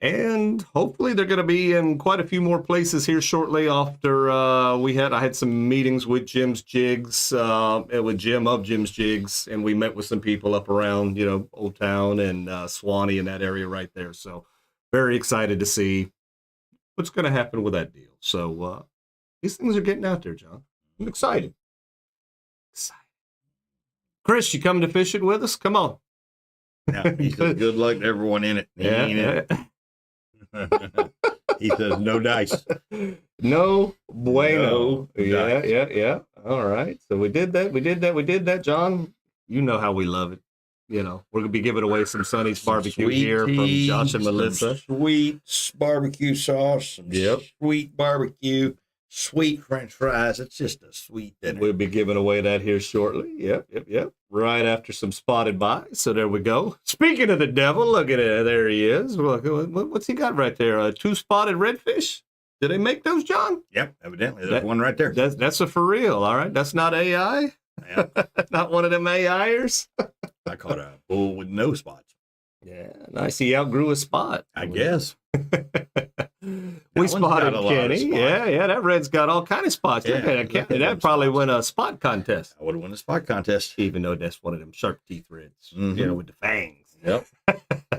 And hopefully they're going to be in quite a few more places here shortly after I had some meetings with Jim's Jigs, with Jim of Jim's Jigs, and we met with some people up around, Old Town and Swanee and that area right there. So very excited to see what's going to happen with that deal. So these things are getting out there, John. I'm excited. Chris, you coming to fishing with us? Come on. Now, he says good luck to everyone in it. He says no dice. No bueno. No Yeah. All right. So we did that, John. You know how we love it. We're going to be giving away some Sonny's barbecue here from Josh and Melissa. Sweet barbecue sauce, some sweet barbecue, sweet French fries. It's just a sweet dinner. We'll be giving away that here shortly. Yep. Right after some spotted buys. So there we go. Speaking of the devil, look at it. There he is. Look, what's he got right there? 2 spotted redfish? Did they make those, John? Yep, evidently. There's one right there. That's a for real. All right. That's not AI? Yep. Not one of them AIers? I caught a bull with no spots. Yeah, nice. He outgrew a spot. I guess. We spotted Kenny. Yeah, that red's got all kind of spots. Yeah, that probably won a spot contest. I would have won a spot contest. Even though that's one of them sharp teeth reds, with the fangs. Yep.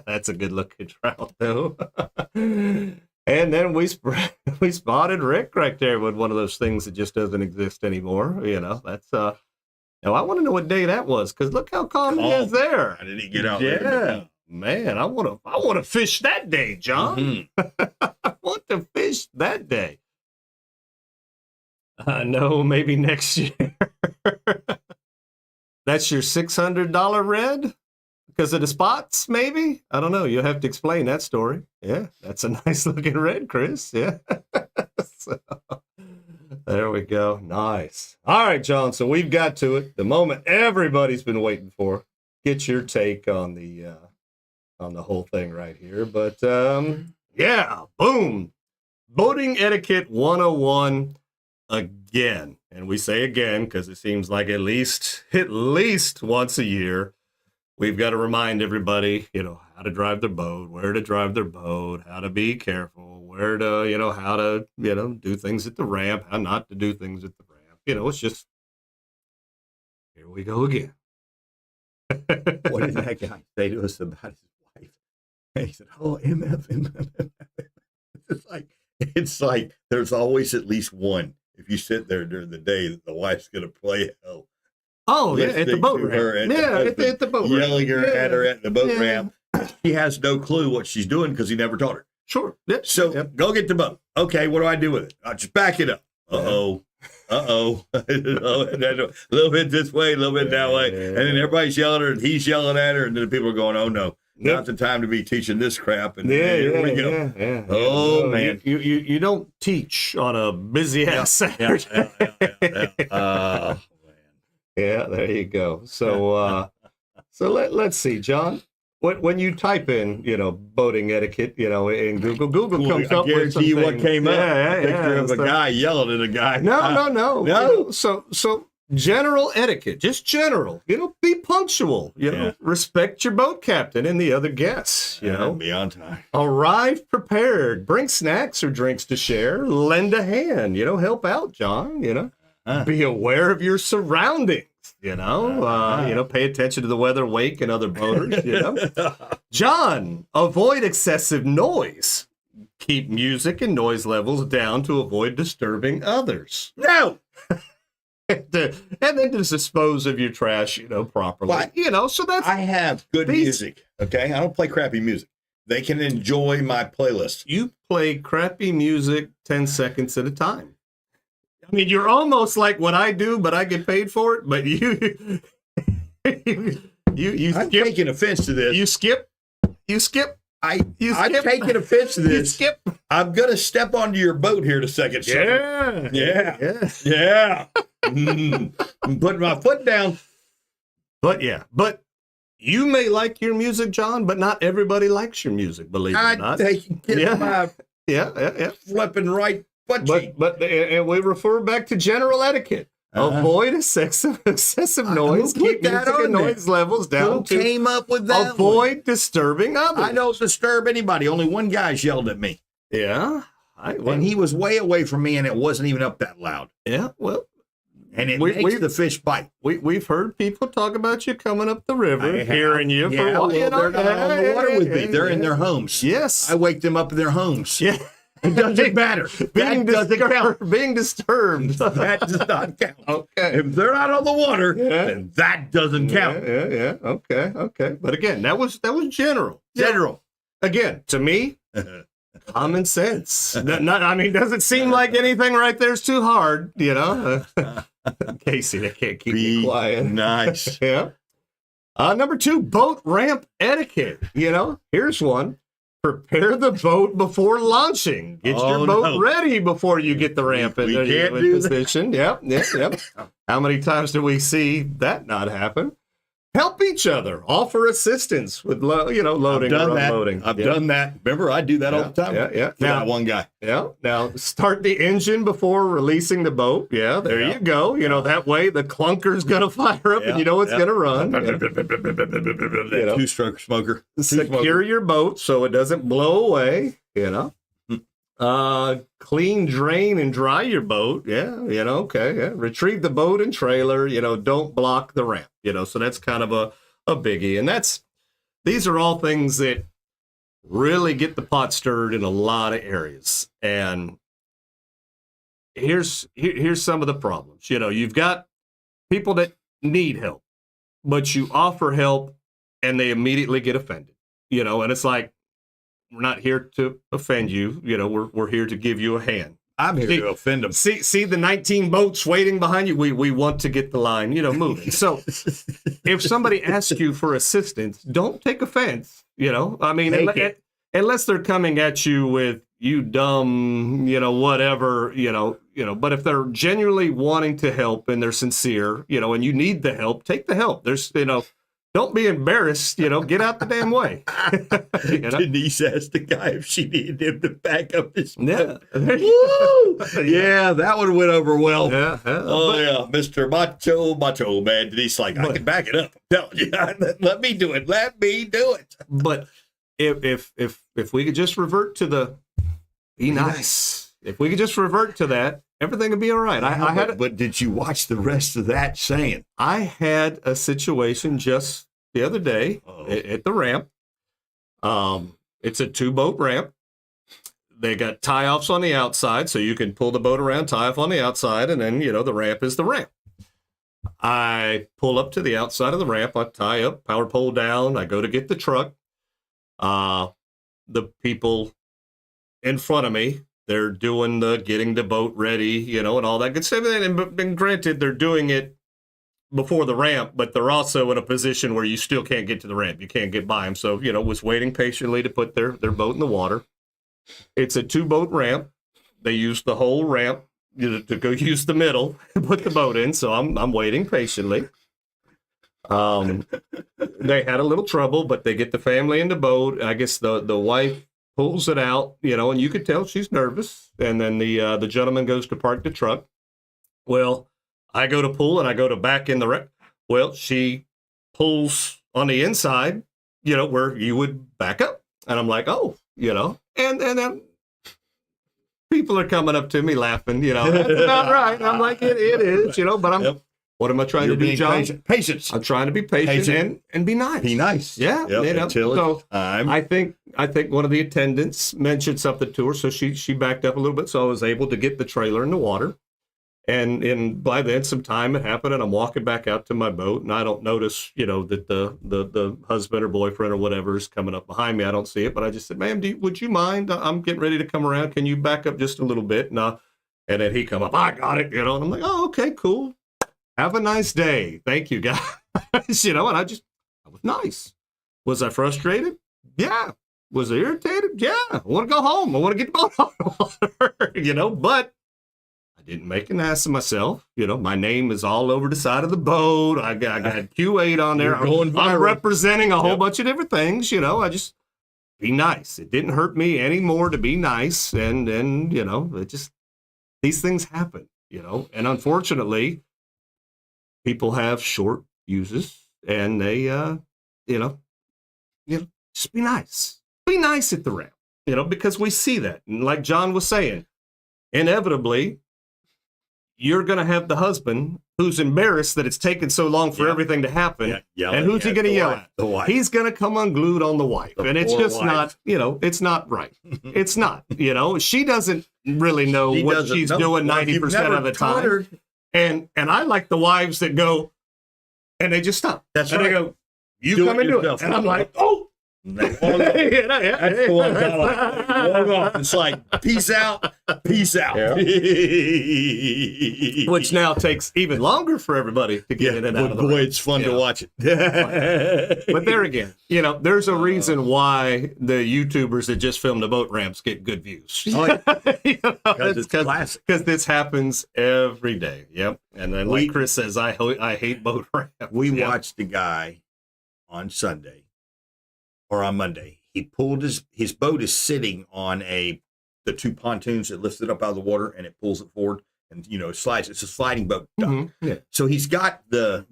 That's a good looking trout, though. And then we spotted Rick right there with one of those things that just doesn't exist anymore. That's now I want to know what day that was, because look how calm he is there. How did he get out there? Yeah. Man, I want to fish that day, John. I want to fish that day. No, maybe next year. That's your $600 red? Because of the spots, maybe? I don't know. You'll have to explain that story. Yeah, that's a nice looking red, Chris. Yeah. So, there we go. Nice. All right, John. So we've got to it. The moment everybody's been waiting for. Get your take on the whole thing right here. But yeah, boom. Boating etiquette 101 again. And we say again because it seems like at least once a year. We've got to remind everybody, how to drive their boat, where to drive their boat, how to be careful, where to, how to, do things at the ramp, how not to do things at the ramp. It's just, here we go again. What did that guy say to us about his wife? And he said, "Oh, MF." It's like there's always at least one. If you sit there during the day, that the wife's going to play hell. Oh, yeah, at the boat ramp. At the boat ramp. Yelling at her at the boat ramp. She has no clue what she's doing because he never taught her. Sure. Yep. So go get the boat. Okay, what do I do with it? I'll just back it up. Uh-oh. A little bit this way, a little bit that way. And then everybody's yelling at her and he's yelling at her. And then the people are going, oh, no. Not the time to be teaching this crap. And here we go. Yeah. Oh, man. You don't teach on a busy ass Saturday. Yeah. Yeah, there you go. So let's see, John. When you type in, boating etiquette, in Google comes up with some I guarantee you what things. came up. Yeah, Picture of a guy yelling at a guy. No. So general etiquette, just general. Be punctual. Respect your boat captain and the other guests. Be on time. Arrive prepared. Bring snacks or drinks to share. Lend a hand. Help out, John. Be aware of your surroundings. Pay attention to the weather, wake, and other boaters. John, avoid excessive noise. Keep music and noise levels down to avoid disturbing others. No. And then to dispose of your trash, properly. Why? So that's. I have good music. Okay, I don't play crappy music. They can enjoy my playlist. You play crappy music 10 seconds at a time. I mean, you're almost like what I do, but I get paid for it. But you I'm taking offense to this. You skip. I'm taking offense to this. You skip. I'm gonna step onto your boat here in a second. Yeah. I'm putting my foot down. But you may like your music, John, but not everybody likes your music. Believe it or not. My flipping right. But we refer back to general etiquette. Avoid excessive noise. Keep music and noise levels down. Who came up with that? Avoid disturbing others. I don't disturb anybody. Only one guy's yelled at me. Yeah. And he was way away from me, and it wasn't even up that loud. Yeah, well. And it makes the fish bite. We've heard people talk about you coming up the river, hearing you for a while. They're not on the water with me. They're in their homes. Yes. I wake them up in their homes. Yeah. It doesn't matter. That doesn't count. Being disturbed. That does not count. Okay. If they're not on the water, then that doesn't count. Yeah. Okay. But again, that was general. General. Again, to me, common sense. Does it seem like anything right there is too hard, Casey, they can't keep me quiet. Nice. Yeah. Number 2, boat ramp etiquette. Here's one. Prepare the boat before launching. Get your boat ready before you get the ramp in position. Yep. How many times do we see that not happen? Help each other. Offer assistance with loading or unloading. I've done that. Remember, I do that all the time. Yeah. Now, one guy. Yeah. Now, start the engine before releasing the boat. Yeah, there you go. That way the clunker's going to fire up and you know it's going to run. Two-stroke smoker. Secure your boat so it doesn't blow away, Clean, drain, and dry your boat. Retrieve the boat and trailer. Don't block the ramp. So that's kind of a biggie. And these are all things that really get the pot stirred in a lot of areas. And here's some of the problems. You've got people that need help, but you offer help and they immediately get offended. And it's like, we're not here to offend you. We're here to give you a hand. I'm here to offend them. See the 19 boats waiting behind you. We want to get the line, moving. So if somebody asks you for assistance, don't take offense. I mean, unless they're coming at you with you dumb, whatever, But if they're genuinely wanting to help and they're sincere, and you need the help, take the help. There's, don't be embarrassed, get out the damn way. Denise asked the guy if she needed him to back up his boat. Yeah. Woo! Yeah, that one went over well. Yeah. Yeah, Mr. Macho Man. Denise like, I can back it up. I'm telling you. Let me do it. Let me do it. But if we could just revert to the be nice. If we could just revert to that, everything would be all right. But did you watch the rest of that saying? I had a situation just the other day at the ramp. It's a 2-boat ramp. They got tie-offs on the outside, so you can pull the boat around, tie off on the outside, and then, the ramp is the ramp. I pull up to the outside of the ramp. I tie up, power pole down. I go to get the truck. The people in front of me, they're doing getting the boat ready, and all that good stuff. And granted, they're doing it before the ramp, but they're also in a position where you still can't get to the ramp. You can't get by them. So, was waiting patiently to put their boat in the water. It's a 2-boat ramp. They use the whole ramp to go use the middle and put the boat in. So I'm waiting patiently. They had a little trouble, but they get the family in the boat. I guess the wife pulls it out, and you could tell she's nervous. And then the gentleman goes to park the truck. Well, I go to pull and I go to back in the wreck. Well, she pulls on the inside, where you would back up. And I'm like, oh, and then people are coming up to me laughing, that's not right. And I'm like, it is, but what am I trying to do, John? Patience. I'm trying to be patient. And be nice. Be nice. Yeah. Until it's time. I think one of the attendants mentioned something to her, so she backed up a little bit, so I was able to get the trailer in the water. And by then, some time had happened, and I'm walking back out to my boat, and I don't notice, that the husband or boyfriend or whatever is coming up behind me. I don't see it, but I just said, ma'am, would you mind? I'm getting ready to come around. Can you back up just a little bit? And then he come up, I got it, and I'm like, oh, okay, cool. Have a nice day. Thank you, guys. And I was nice. Was I frustrated? Yeah. Was I irritated? Yeah. I want to go home. I want to get the boat on the water, but I didn't make an ass of myself. My name is all over the side of the boat. I got Q8 on there. I'm representing a whole bunch of different things. I just be nice. It didn't hurt me anymore to be nice. And it just, these things happen, and unfortunately, people have short fuses, and they, just be nice. Be nice at the ramp, because we see that. And like John was saying, inevitably, you're going to have the husband who's embarrassed that it's taken so long for everything to happen. And who's he going to yell at? The wife. He's going to come unglued on the wife. And it's just not, it's not right. It's not, she doesn't really know what she's doing 90% of the time. And I like the wives that go, and they just stop. That's and right. They go, you come and do it. And I'm like, oh. That's the one kind of walk off. It's like, peace out, peace out. Yeah. Which now takes even longer for everybody to get in and out of the boy, ramp. it's fun to watch it. But there again, there's a reason why the YouTubers that just film the boat ramps get good views. Oh, yeah. Because this happens every day. Yep. And then like Chris says, I hate boat ramps. We watched the guy on Sunday. Or on Monday, he pulled his boat is sitting on the 2 pontoons that lifts it up out of the water, and it pulls it forward, and it slides. It's a sliding boat. Mm-hmm. Yeah. So he's got the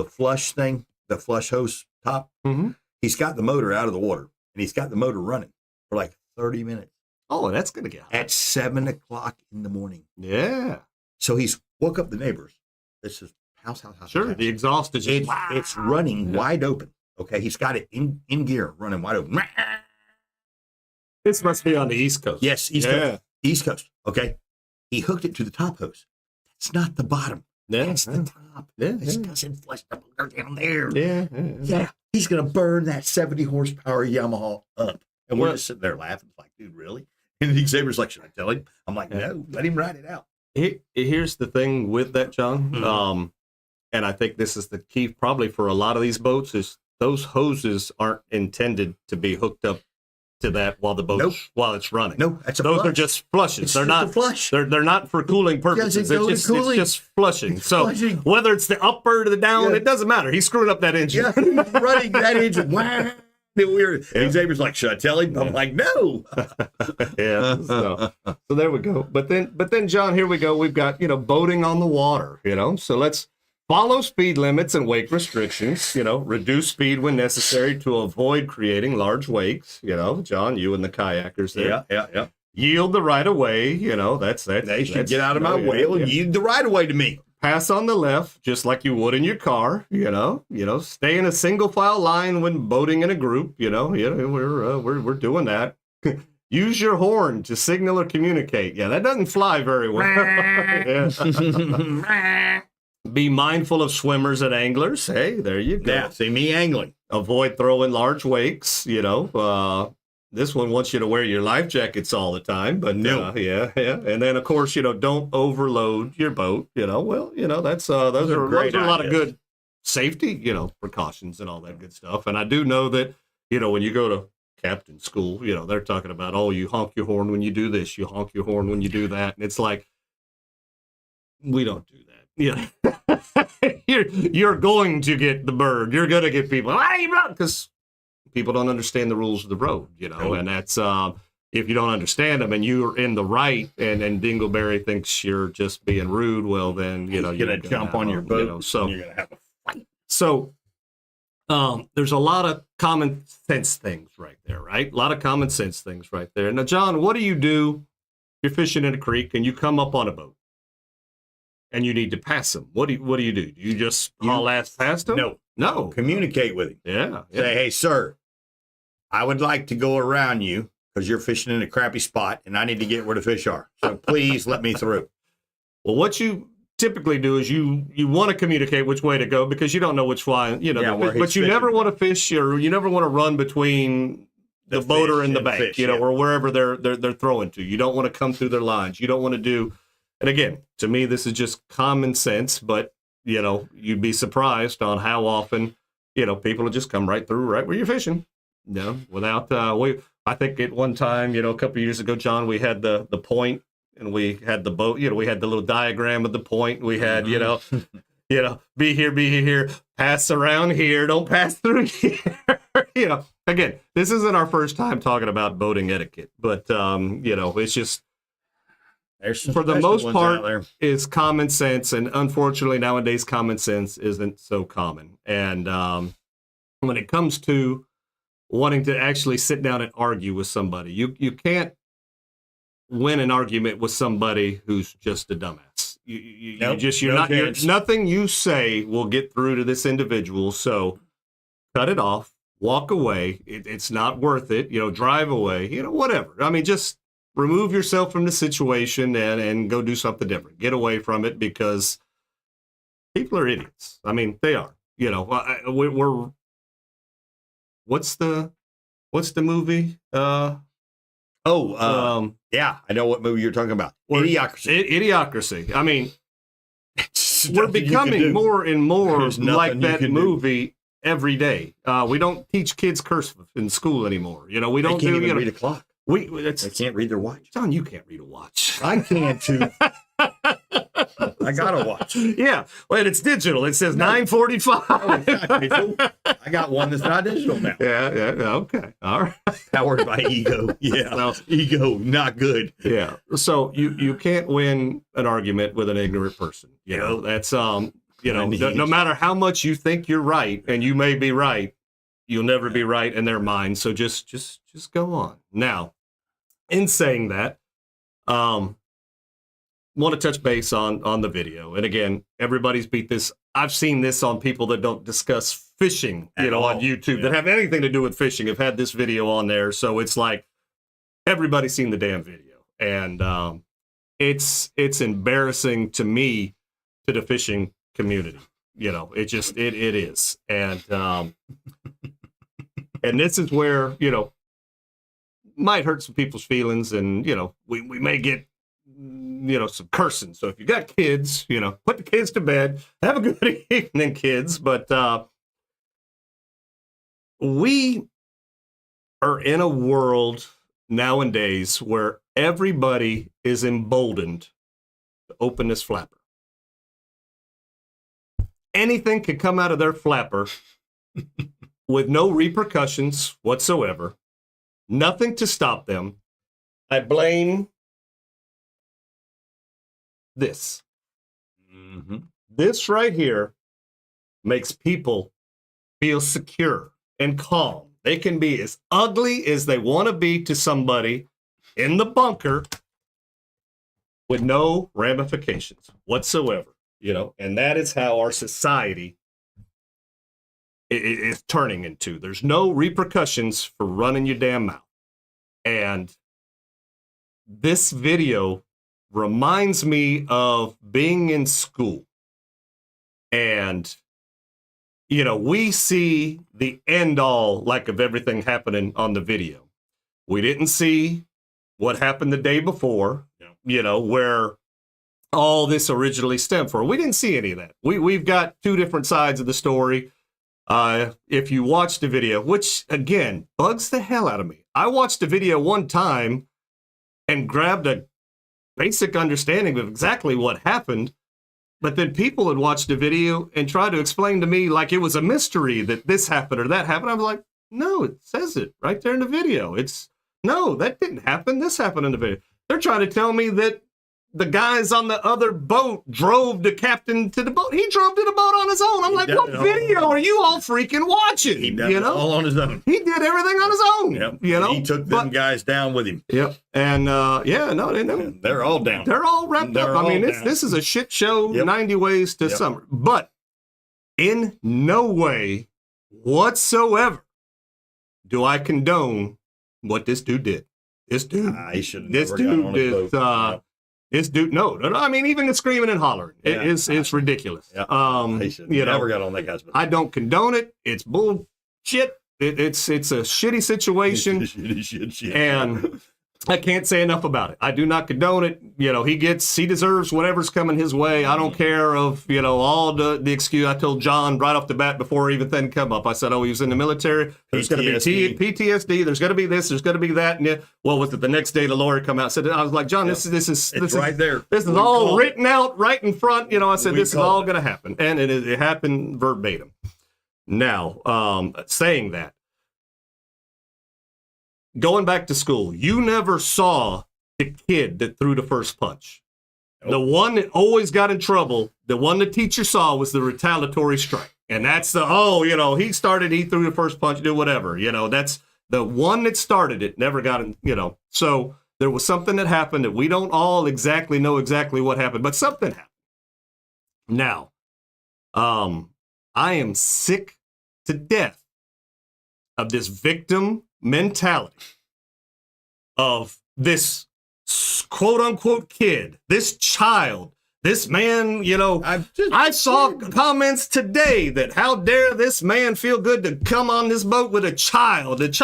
flush thing, the flush hose top. Mm-hmm. He's got the motor out of the water, and he's got the motor running for like 30 minutes. Oh, that's gonna get hot. At 7:00 in the morning. Yeah. So he's woke up the neighbors. This is house. Sure. The exhaust is just it's running wide open. Okay, he's got it in gear, running wide open. This must be on the East Coast. Yes, East Coast. Okay, he hooked it to the top hose. That's not the bottom. That's the top. It's doesn't flush the motor down there. Yeah. He's gonna burn that 70 horsepower Yamaha up, and we're just sitting there laughing, like, dude, really? And Xavier's like, should I tell him? I'm like, no, let him ride it out. Here's the thing with that, John. And I think this is the key probably for a lot of these boats is those hoses aren't intended to be hooked up to that while the boat while it's running. No, that's a those flush. are just flushes. It's they're just not a flush. They're not for cooling purposes. It's just flushing. So flushing. whether it's the up or the down, it doesn't matter. He's screwing up that engine. Yeah, he's running that engine. Wow. Weird. And Xavier's like, should I tell him? I'm like, no. Yeah. So there we go. But then, John, here we go. We've got, boating on the water, So let's follow speed limits and wake restrictions, reduce speed when necessary to avoid creating large wakes, John, you and the kayakers there. Yeah. Yield the right of way, that's They should get out of my way and yield the right of way to me. Pass on the left, just like you would in your car, stay in a single file line when boating in a group, we're doing that. Use your horn to signal or communicate. Yeah, that doesn't fly very well. Be mindful of swimmers and anglers. Hey, there you go. Yeah, see me angling. Avoid throwing large wakes, This one wants you to wear your life jackets all the time, but no. Yeah. And then, of course, don't overload your boat. That's those are a lot of good safety, precautions and all that good stuff. And I do know that, when you go to captain school, they're talking about, oh, you honk your horn when you do this, you honk your horn when you do that, and it's like, we don't do that. Yeah, you're going to get the bird. You're going to get people. Because people don't understand the rules of the road, and that's if you don't understand them and you're in the right and Dingleberry thinks you're just being rude, well, then, you're going to jump on your boat, so you're going to have a fight. So there's a lot of common sense things right there, right? A lot of common sense things right there. Now, John, what do you do if you're fishing in a creek and you come up on a boat and you need to pass them? What do you do? Do you just haul ass past them? No. Communicate with him. Yeah. Say, hey, sir, I would like to go around you because you're fishing in a crappy spot and I need to get where the fish are. So please let me through. Well, what you typically do is you want to communicate which way to go because you don't know which way, but you never want to fish or you never want to run between the boater and the bank, or wherever they're throwing to. You don't want to come through their lines. You don't want to do. And again, to me, this is just common sense, but, you'd be surprised on how often, people will just come right through right where you're fishing, without, I think at one time, a couple of years ago, John, we had the point and we had the boat, we had the little diagram of the point. We had, be here, pass around here, don't pass through here. Again, this isn't our first time talking about boating etiquette, but, it's just, for the most part, is common sense, and unfortunately nowadays common sense isn't so common. And when it comes to wanting to actually sit down and argue with somebody, you can't win an argument with somebody who's just a dumbass. Nothing you say will get through to this individual. So cut it off, walk away. It's not worth it. Drive away. Whatever. I mean, just remove yourself from the situation and go do something different. Get away from it because people are idiots. I mean, they are. We're what's the movie? Yeah, I know what movie you're talking about. Idiocracy. Idiocracy. I mean, we're becoming more and more like that movie every day. We don't teach kids cursive in school anymore. We don't they can't even read a clock. They can't read their watch. John, you can't read a watch. I can too. I got a watch. Yeah, well, it's digital. It says 9:45. I got one that's not digital now. Yeah. Okay, all right. Powered by ego. Yeah, well, ego, not good. Yeah. So you can't win an argument with an ignorant person. That's no matter how much you think you're right, and you may be right, you'll never be right in their mind. So just go on. Now, in saying that, want to touch base on the video. And again, everybody's beat this. I've seen this on people that don't discuss fishing, on YouTube that have anything to do with fishing have had this video on there. So it's like everybody's seen the damn video. And it's embarrassing to me, to the fishing community. It is. And and this is where, might hurt some people's feelings, and we may get some cursing. So if you got kids, put the kids to bed. Have a good evening, kids. But we are in a world nowadays where everybody is emboldened to open this flapper. Anything could come out of their flapper with no repercussions whatsoever. Nothing to stop them. I blame this. Mm-hmm. This right here makes people feel secure and calm. They can be as ugly as they want to be to somebody in the bunker with no ramifications whatsoever, and that is how our society is turning into. There's no repercussions for running your damn mouth. And this video reminds me of being in school. And, we see the end all of everything happening on the video. We didn't see what happened the day before, where all this originally stemmed from. We didn't see any of that. We've got two different sides of the story. If you watch the video, which again bugs the hell out of me. I watched the video one time and grabbed a basic understanding of exactly what happened, but then people had watched the video and tried to explain to me like it was a mystery that this happened or that happened. I was like, no, it says it right there in the video. No, that didn't happen. This happened in the video. They're trying to tell me that the guys on the other boat drove the captain to the boat. He drove to the boat on his own. I'm like, what video are you all freaking watching? He did it all on his own. He did everything on his own. Yep. He took them guys down with him. Yep. And they're all down. They're all wrapped up. I mean, this is a shit show. 90 ways to summer. But in no way whatsoever do I condone what this dude did. This dude. He should have this never gotten on his dude is. boat. This dude, no. I mean, even the screaming and hollering, it's ridiculous. He should never got on that guy's boat. I don't condone it. It's bullshit. It's a shitty situation, Shit. and I can't say enough about it. I do not condone it. He deserves whatever's coming his way. I don't care of all the excuse. I told John right off the bat before even then come up. I said, he was in the military. There's going to be PTSD. There's going to be this. There's going to be that. And what was it? The next day, the lawyer come out and said, I was like, John, this is right there. This is all written out right in front. I said, this is all going to happen, and it happened verbatim. Now, saying that. Going back to school, you never saw the kid that threw the first punch. Nope. The one that always got in trouble, the one the teacher saw was the retaliatory strike. And that's he threw the first punch, do whatever. That's the one that started it, never got in, So there was something that happened that we don't all exactly know exactly what happened, but something happened. Now, I am sick to death of this victim mentality of this quote unquote kid, this child, this man. I saw comments today that how dare this man feel good to come on this boat with a child. This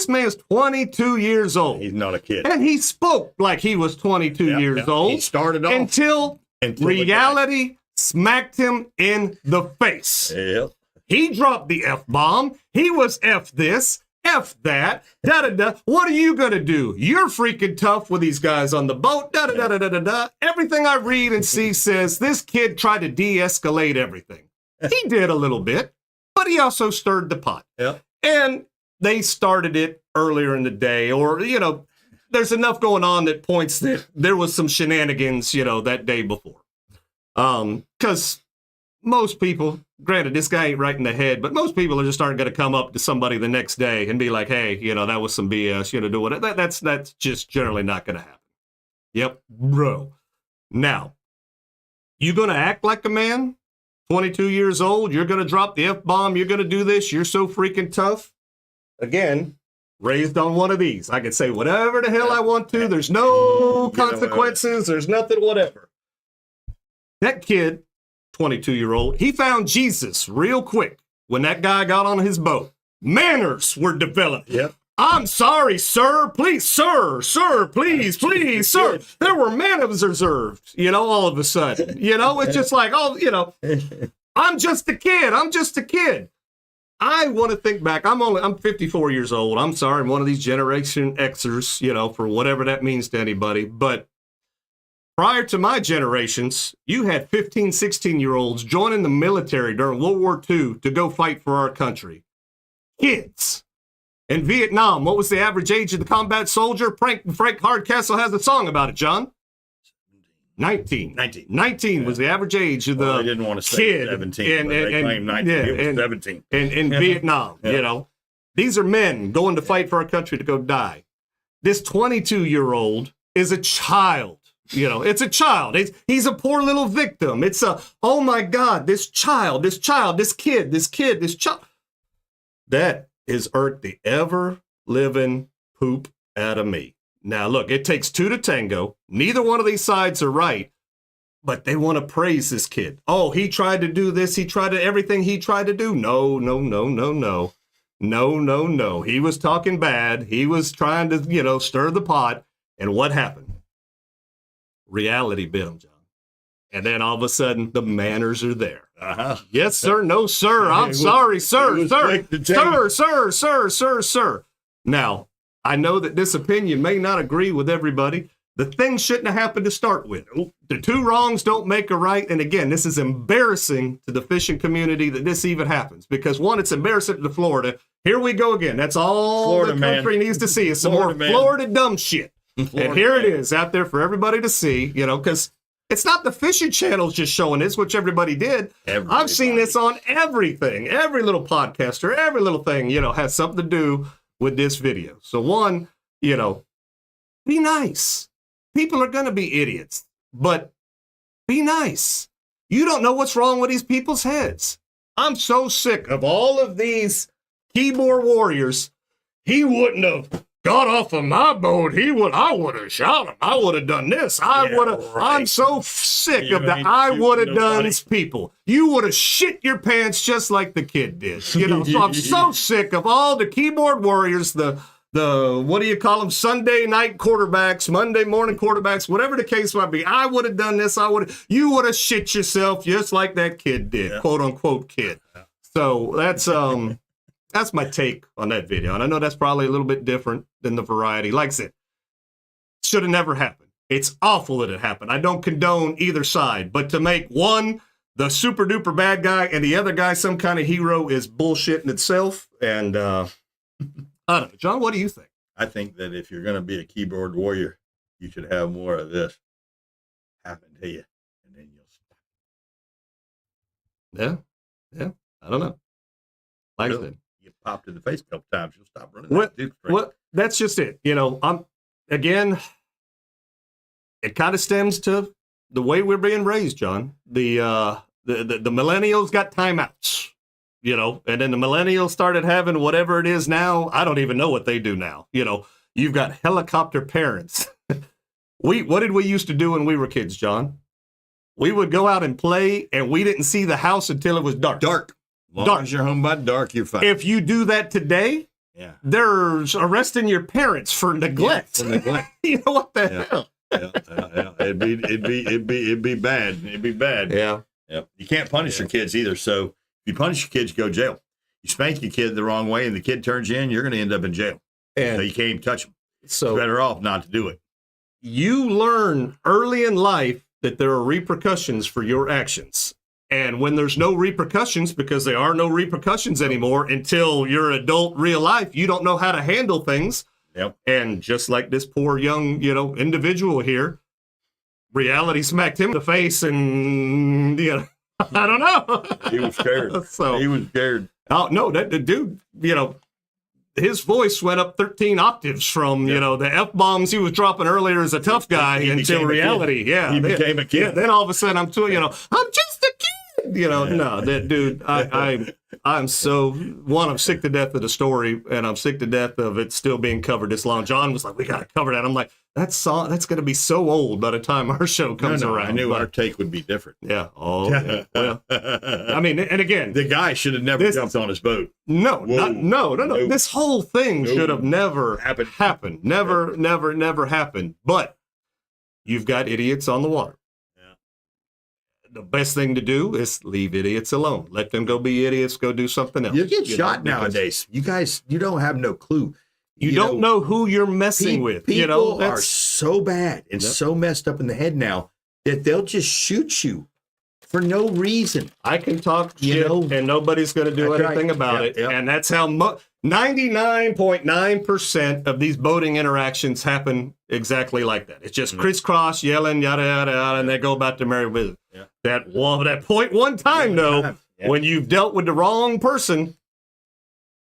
man's 22 years old. He's not a kid. And he spoke like he was 22 years old. He started off until reality smacked him in the face. Yep. He dropped the F-bomb. He was F this, F that, da-da-da. What are you going to do? You're freaking tough with these guys on the boat, da-da-da-da-da-da. Everything I read and see says this kid tried to de-escalate everything. He did a little bit, but he also stirred the pot. Yep. And they started it earlier in the day, or, there's enough going on that points that there was some shenanigans, that day before. Because most people, granted, this guy ain't right in the head, but most people are just aren't going to come up to somebody the next day and be like, hey, that was some BS, do what that's just generally not going to happen. Yep, bro. Now, you going to act like a man, 22 years old, you're going to drop the F-bomb, you're going to do this, you're so freaking tough. Again, raised on one of these. I can say whatever the hell I want to. There's no consequences. There's nothing, whatever. That kid, 22-year-old, he found Jesus real quick when that guy got on his boat. Manners were developed. Yep. I'm sorry, sir. Please, sir, please, sir. There were manners observed, all of a sudden. It's just like, I'm just a kid. I want to think back. I'm 54 years old. I'm sorry. I'm one of these Generation Xers, for whatever that means to anybody. But prior to my generations, you had 15, 16-year-olds joining the military during World War II to go fight for our country. Kids. In Vietnam, what was the average age of the combat soldier? Frank Hardcastle has a song about it, John. 19 was the average age of the I didn't want to say kid 17, but they claimed 19. It was 17. In Vietnam, These are men going to fight for our country to go die. This 22-year-old is a child. It's a child. He's a poor little victim. It's oh my God, this child, this kid. That has irked the ever-living poop out of me. Now, look, it takes two to tango. Neither one of these sides are right, but they want to praise this kid. Oh, he tried to do this. Everything he tried to do. No. He was talking bad. He was trying to, stir the pot. And what happened? Reality bit him, John. And then all of a sudden, the manners are there. Uh-huh. Yes, sir. No, sir. I'm sorry, sir. Sir. Now, I know that this opinion may not agree with everybody. The thing shouldn't have happened to start with. The two wrongs don't make a right. And again, this is embarrassing to the fishing community that this even happens. Because one, it's embarrassing to Florida. Here we go again. That's all Florida, the country needs to see is some more Florida dumb shit. And here it is out there for everybody to see, because it's not the Fishing Channel's just showing this, which everybody did. I've seen this on everything. Every little podcaster, every little thing, has something to do with this video. So one, be nice. People are going to be idiots, but be nice. You don't know what's wrong with these people's heads. I'm so sick of all of these keyboard warriors. He wouldn't have got off of my boat. I would have shot him. I would have done this. I'm so sick of the I would have done people. You would have shit your pants just like the kid did. So I'm so sick of all the keyboard warriors, the what do you call them? Sunday night quarterbacks, Monday morning quarterbacks, whatever the case might be. I would have done this. You would have shit yourself just like that kid did, quote unquote kid. So that's my take on that video. And I know that's probably a little bit different than the variety. Like I said, should have never happened. It's awful that it happened. I don't condone either side, but to make one the super duper bad guy and the other guy some kind of hero is bullshit in itself. And I don't know. John, what do you think? I think that if you're going to be a keyboard warrior, you should have more of this happen to you, and then you'll stop. Yeah. I don't know. Like I said, you popped in the face a couple times, you'll stop running. What? That's just it. Again, it kind of stems to the way we're being raised, John. The millennials got timeouts, and then the millennials started having whatever it is now. I don't even know what they do now. You've got helicopter parents. What did we used to do when we were kids, John? We would go out and play, and we didn't see the house until it was dark. Long as you're home by dark, you're fine. If you do that today, there's arresting your parents for neglect. You know what the hell? Yeah. It'd be bad. It'd be bad. Yeah. You can't punish your kids either. So if you punish your kids, you go to jail. You spank your kid the wrong way, and the kid turns you in, you're going to end up in jail. So you can't even touch them. So it's better off not to do it. You learn early in life that there are repercussions for your actions. And when there's no repercussions, because there are no repercussions anymore until you're adult real life, you don't know how to handle things. Yep. And just like this poor young, individual here, reality smacked him in the face, and I don't know. He was scared. He was scared. Oh no, that the dude, his voice went up 13 octaves from, the F-bombs he was dropping earlier as a tough guy until reality. Yeah. He became a kid. Yeah, then all of a sudden I'm just a kid. No, that dude, I'm sick to death of the story, and I'm sick to death of it still being covered this long. John was like, we got to cover that. I'm like, that's going to be so old by the time our show comes around. I knew our take would be different. Yeah. Oh, yeah. Well, I mean, and again, the guy should have never jumped on his boat. No. Nope. This whole thing should have never happened. Never happened. But you've got idiots on the water. The best thing to do is leave idiots alone. Let them go be idiots, go do something else. You get shot nowadays. You guys, you don't have no clue. You don't know who you're messing with. People are so bad and so messed up in the head now that they'll just shoot you for no reason. I can talk shit and nobody's going to do anything about it. Yep. And that's how 99.9% of these boating interactions happen exactly like that. It's just crisscross, yelling, yada, yada, yada, and they go about their merry business. Yeah. That point one time, though, when you've dealt with the wrong person,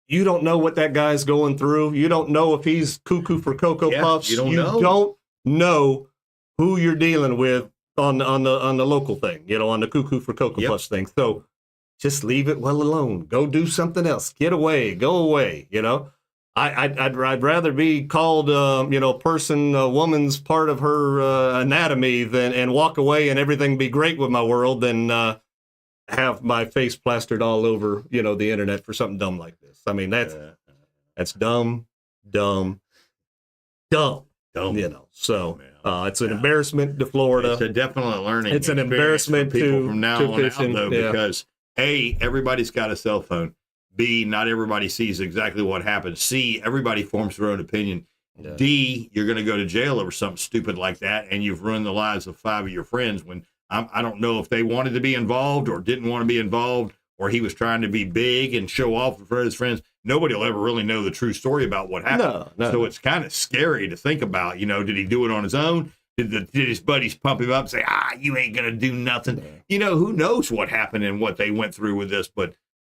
you don't know what that guy's going through. You don't know if he's cuckoo for Cocoa Puffs. You don't know who you're dealing with on the local thing, on the cuckoo for Cocoa Puffs thing. So just leave it well alone. Go do something else. Get away. Go away. I'd rather be called a woman's part of her anatomy and walk away and everything be great with my world than have my face plastered all over the internet for something dumb like this. I mean, that's dumb. So it's an embarrassment to Florida. It's a definite learning. It's an embarrassment for people to from now to on fishing, out, though, because A, everybody's got a cell phone. B, not everybody sees exactly what happened. C, everybody forms their own opinion. Yeah. D, you're going to go to jail over something stupid like that, and you've ruined the lives of 5 of your friends when I don't know if they wanted to be involved or didn't want to be involved, or he was trying to be big and show off in front of his friends. Nobody will ever really know the true story about what happened. So it's kind of scary to think about, did he do it on his own? Did his buddies pump him up and say, you ain't going to do nothing? Who knows what happened and what they went through with this, but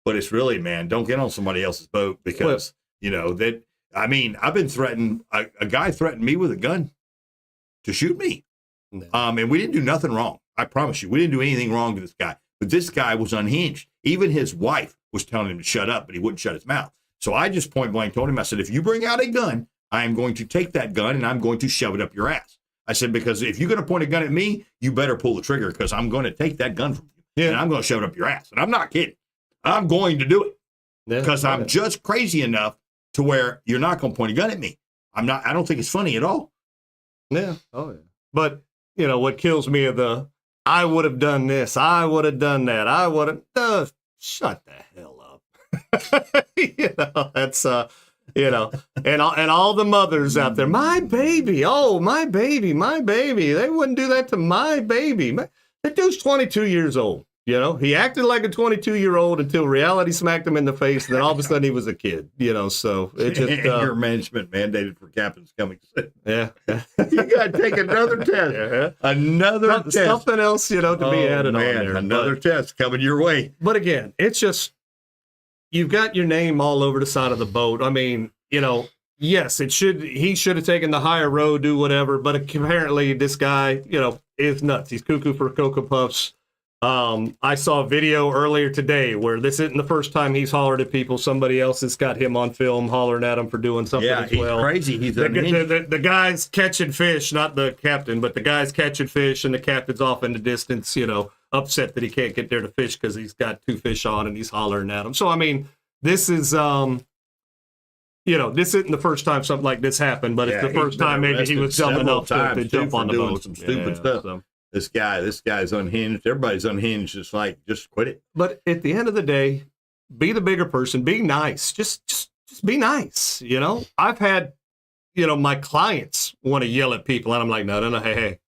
it's really, man, don't get on somebody else's boat because, I've been threatened. A guy threatened me with a gun to shoot me. And we didn't do nothing wrong. I promise you, we didn't do anything wrong to this guy. But this guy was unhinged. Even his wife was telling him to shut up, but he wouldn't shut his mouth. So I just point blank told him, I said, if you bring out a gun, I am going to take that gun and I'm going to shove it up your ass. I said, because if you're going to point a gun at me, you better pull the trigger because I'm going to take that gun from you and I'm going to shove it up your ass. And I'm not kidding. I'm going to do it because I'm just crazy enough to where you're not going to point a gun at me. I don't think it's funny at all. Yeah. Oh, yeah. But, what kills me are I would have done this. I would have done that. I would have. Shut the hell up. That's, and all the mothers out there, my baby. Oh, my baby. They wouldn't do that to my baby. That dude's 22 years old. He acted like a 22-year-old until reality smacked him in the face, and then all of a sudden he was a kid. So it just your management mandated for captains coming soon. Yeah, you got to take another test. Yeah. Another test. Something else, to be added on there. Another test coming your way. But again, it's just you've got your name all over the side of the boat. I mean, yes, he should have taken the higher road, do whatever. But apparently, this guy, is nuts. He's cuckoo for Cocoa Puffs. I saw a video earlier today where this isn't the first time he's hollered at people. Somebody else has got him on film hollering at him for doing something as well. He's crazy. He's the guy's catching fish, not the captain, but the guy's catching fish, and the captain's off in the distance, upset that he can't get there to fish because he's got 2 fish on and he's hollering at him. So, I mean, this is, this isn't the first time something like this happened, but it's the first time maybe he was dumb enough to jump on the boat. Some stupid stuff. So. This guy's unhinged. Everybody's unhinged. Just quit it. But at the end of the day, be the bigger person. Be nice. Just be nice. I've had, my clients want to yell at people, and I'm like, no, hey,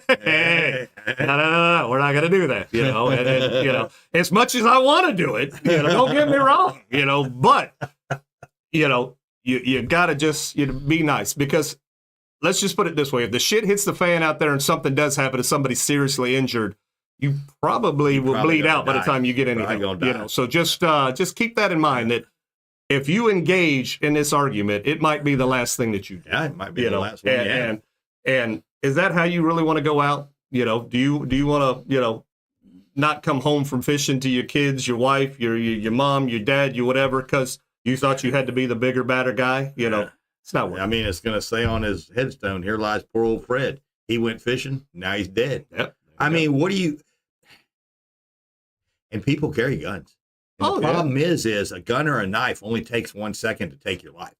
hey, no, we're not gonna do that. And as much as I want to do it, don't get me wrong. But you gotta just be nice because. Let's just put it this way. If the shit hits the fan out there and something does happen, if somebody's seriously injured, you probably will bleed out by the time you get anything. So just keep that in mind that if you engage in this argument, it might be the last thing that you do. Yeah, it might be the last one. And is that how you really want to go out? Do you want to, not come home from fishing to your kids, your wife, your mom, your dad, your whatever, because you thought you had to be the bigger, badder guy. You know, it's not worth I mean, it's going to say on his headstone, here lies poor old Fred. He went fishing. Now he's dead. Yep. I mean, what do you, and people carry guns. And the problem is a gun or a knife only takes 1 second to take your life.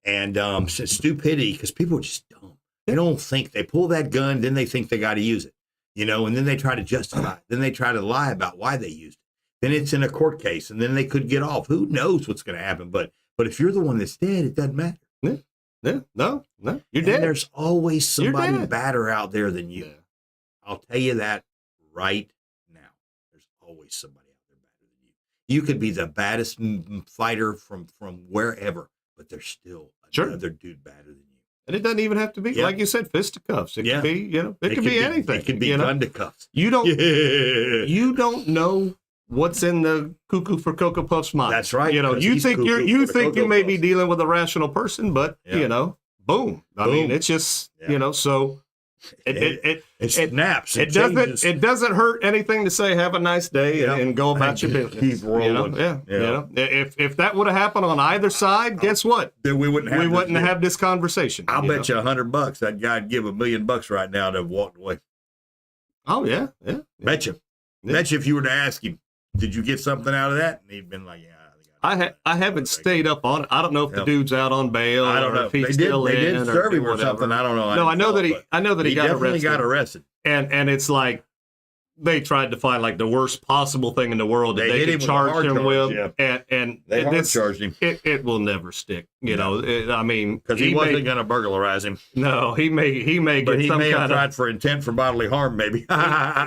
And stupidity, because people are just dumb. They don't think. They pull that gun, then they think they got to use it, you know, and then they try to justify it. Then they try to lie about why they used it. Then it's in a court case, and then they could get off. Who knows what's going to happen? But if you're the one that's dead, it doesn't matter. Yeah. No, you're And dead. there's always somebody dead. badder out there than you. Yeah. I'll tell you that right now. There's always somebody out there better than you. You could be the baddest fighter from wherever, but there's still another dude better than you. And it doesn't even have to be, like you said, fisticuffs. It could be, you know, it could be anything. It could be gun to cuffs. You don't know what's in the cuckoo for Cocoa Puff's mind. That's right. You know, you think you may be dealing with a rational person, but you know, boom. I mean, it's just you know, so it snaps. It doesn't hurt anything to say have a nice day and go about your business. Keep rolling. You know? You know, if that would have happened on either side, guess what? Then we wouldn't have this conversation. I'll bet you $100 that guy'd give $1 million right now to have walked away. Oh yeah. Bet you. Bet you if you were to ask him, did you get something out of that? And he'd been like, yeah. I haven't stayed up on it. I don't know if the dude's out on bail. I don't know. If he's still in. They did serve him or something. I don't know. No, I know that he got definitely arrested. got arrested. And it's like they tried to find like the worst possible thing in the world that they could charge him with, and they hard charged him. It will never stick. You know, I mean, because he wasn't going to burglarize him. No, he may but get he some may have kind tried of for intent for bodily harm. Maybe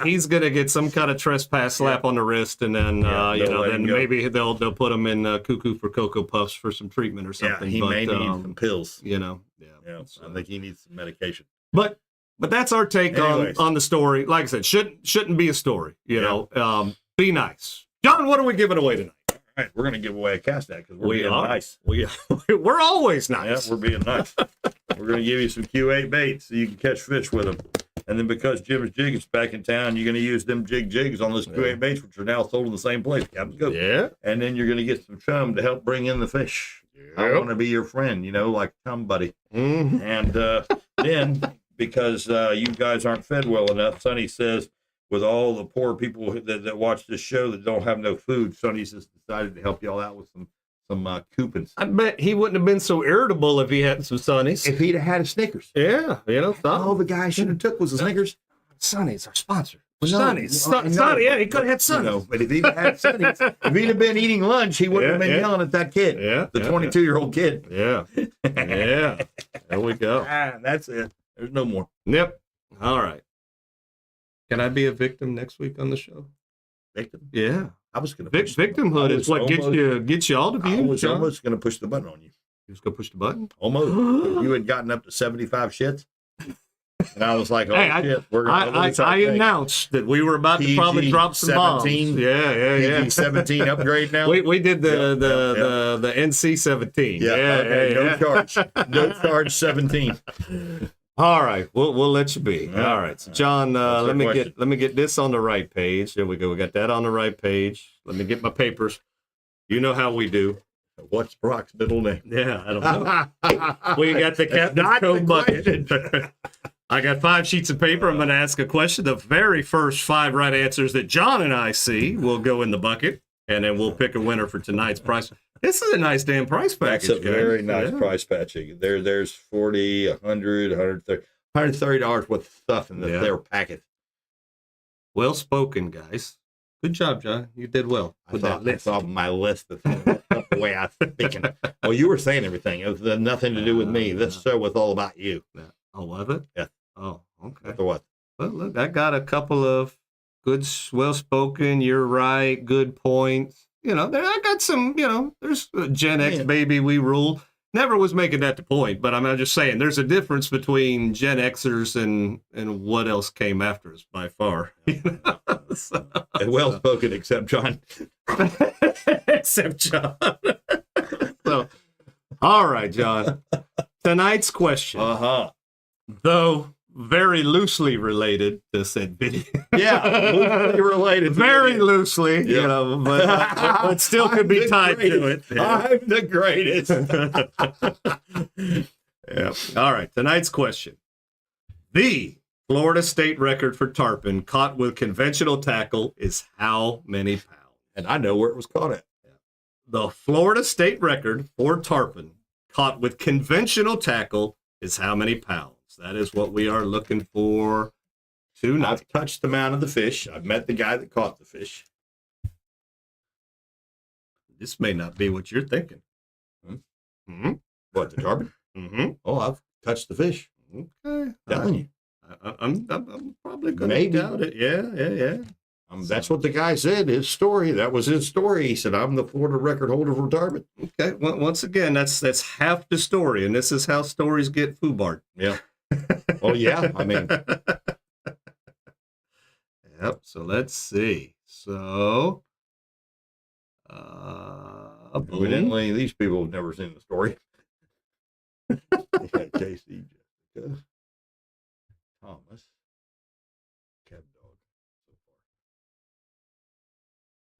he's going to get some kind of trespass slap on the wrist, and then you know, then maybe they'll put him in cuckoo for Cocoa Puffs for some treatment or something. Yeah, he may need some pills. You know, I think he needs some medication. But that's our take on the story. Like I said, shouldn't be a story. You know, be nice. John, what are we giving away tonight? All right, we're going to give away a cast net because we're being nice. We're always nice. Yeah, we're being nice. We're going to give you some Q8 baits so you can catch fish with them. And then because Jim's Jig is back in town, you're going to use them jigs on those Q8 baits, which are now sold in the same place. Go. Yeah. And then you're going to get some chum to help bring in the fish. Yep. I want to be your friend, you know, like chum buddy. Mm-hmm. And then because you guys aren't fed well enough, Sonny says, with all the poor people that watch this show that don't have no food, Sonny's just decided to help y'all out with some coupons. I bet he wouldn't have been so irritable if he had some Sonny's. If he'd have had a Snickers. Yeah, you know. All the guy should have took was a Snickers. Sonny's our sponsor. Sonny, yeah, he could have had Sonny. No, but if he'd had Sonny's, if he'd have been eating lunch, he wouldn't have been yelling at that kid. Yeah, the 22-year-old kid. Yeah, yeah. There we go. That's it. There's no more. Yep. All right. Can I be a victim next week on the show? Victim? Yeah. I was going to victimhood is what gets you all the views. I was almost going to push the button on you. You was going to push the button? Almost. You had gotten up to 75 shits. And I was like, shit. I announced that we were about to probably drop some bombs. Yeah. PG-17 upgrade now. We did the NC-17. No charge. No charge 17. All right, we'll let you be. All right, so John, let me get this on the right page. There we go. We got that on the right page. Let me get my papers. You know how we do. What's Brock's middle name? Yeah, I don't know. We got the Captain's Cove bucket. I got 5 sheets of paper. I'm going to ask a question. The very first 5 right answers that John and I see will go in the bucket, and then we'll pick a winner for tonight's prize. This is a nice damn price package. That's a very nice price package. There's 40, 100, 130, $130 worth of stuff in their packet. Well spoken, guys. Good job, John. You did well. I saw my list of the way I was thinking. Well, you were saying everything. It was nothing to do with me. This show was all about you. Yeah. Oh, was it? Yeah. Oh, okay. What? Well, look, I got a couple of good, well-spoken, you're right, good points. You know, I got some, you know, there's Gen X, baby, we rule. Never was making that the point, but I'm just saying there's a difference between Gen Xers and what else came after us by far. Well-spoken, except John. Except John. So, all right, John. Tonight's question. Uh-huh. Though very loosely related to said video. Yeah, loosely related. Very loosely, you Yeah. know, but still could be tied to it. Yeah. I'm the greatest. Yeah. All right. Tonight's question. The Florida state record for tarpon caught with conventional tackle is how many pounds? And I know where it was caught at. The Florida state record for tarpon caught with conventional tackle is how many pounds? That is what we are looking for tonight. I've touched the mount of the fish. I've met the guy that caught the fish. This may not be what you're thinking. Mm-hmm. What, the tarpon? Mm-hmm. Oh, I've touched the fish. Okay. Telling you. I'm probably going to Maybe. doubt it. Yeah. That's what the guy said, his story. That was his story. He said, I'm the Florida record holder for tarpon. Okay. Well, once again, that's half the story, and this is how stories get foobarred. Yeah. Well, yeah. I mean, Yep. So let's see. So, evidently, these people have never seen the story. Yeah, Casey, Jessica, Thomas, Capt Dog.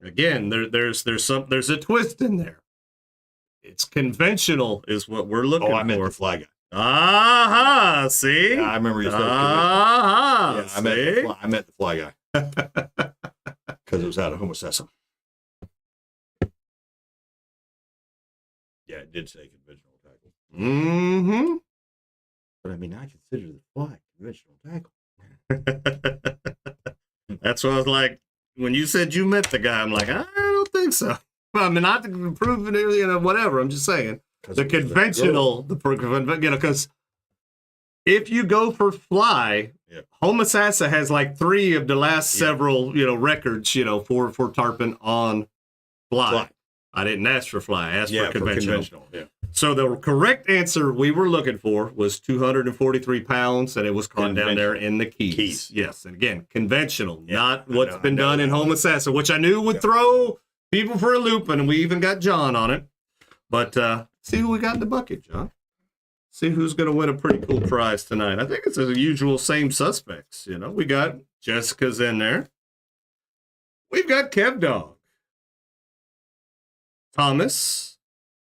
again, there's a twist in there. It's conventional, is what we're looking Oh, I meant for. the fly guy. Aha! See? Yeah, I remember you said Aha! yeah, I meant the fly guy. Because it was out of homosession. Yeah, it did say conventional tackle. Mm-hmm. But I mean, I consider the fly conventional tackle. That's what I was like, when you said you met the guy, I'm like, I don't think so. I mean, not to prove it, you know, whatever. I'm just saying. The conventional, because if you go for fly, yeah. Homosassa has like 3 of the last several, records, for tarpon on fly. I didn't ask for fly. I asked for conventional. Yeah. So the correct answer we were looking for was 243 pounds, and it was caught down there in the Keys. Yes, and again, conventional, not what's been done in Homosassa, which I knew would throw people for a loop, and we even got John on it. But see who we got in the bucket, John. See who's going to win a pretty cool prize tonight. I think it's the usual same suspects. We got Jessica's in there. We've got Kev Dog. Thomas,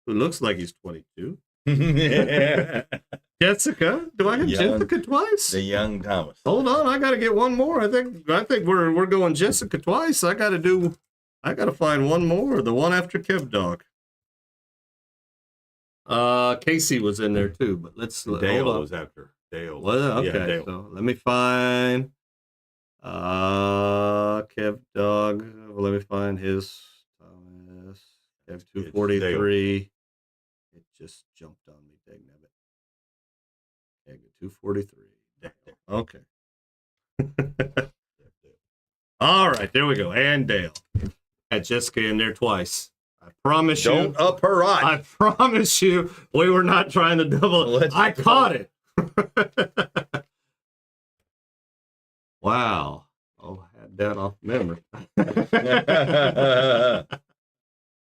who looks like he's 22. Jessica. Do I have Jessica twice? The young Thomas. Hold on, I got to get one more. I think we're going Jessica twice. I got to find one more. The one after Kev Dog. Casey was in there too, but Dale was after Dale. Well, okay, Yeah, Dale. so let me find Kev Dog. Let me find his Thomas. Kev 243. It just jumped on me, dang it. Kev 243. Okay. All right, there we go. And Dale. Had Jessica in there twice. I promise you. Don't up her odds. I promise you, we were not trying to double it. I caught it. Wow. Oh, I had that off memory.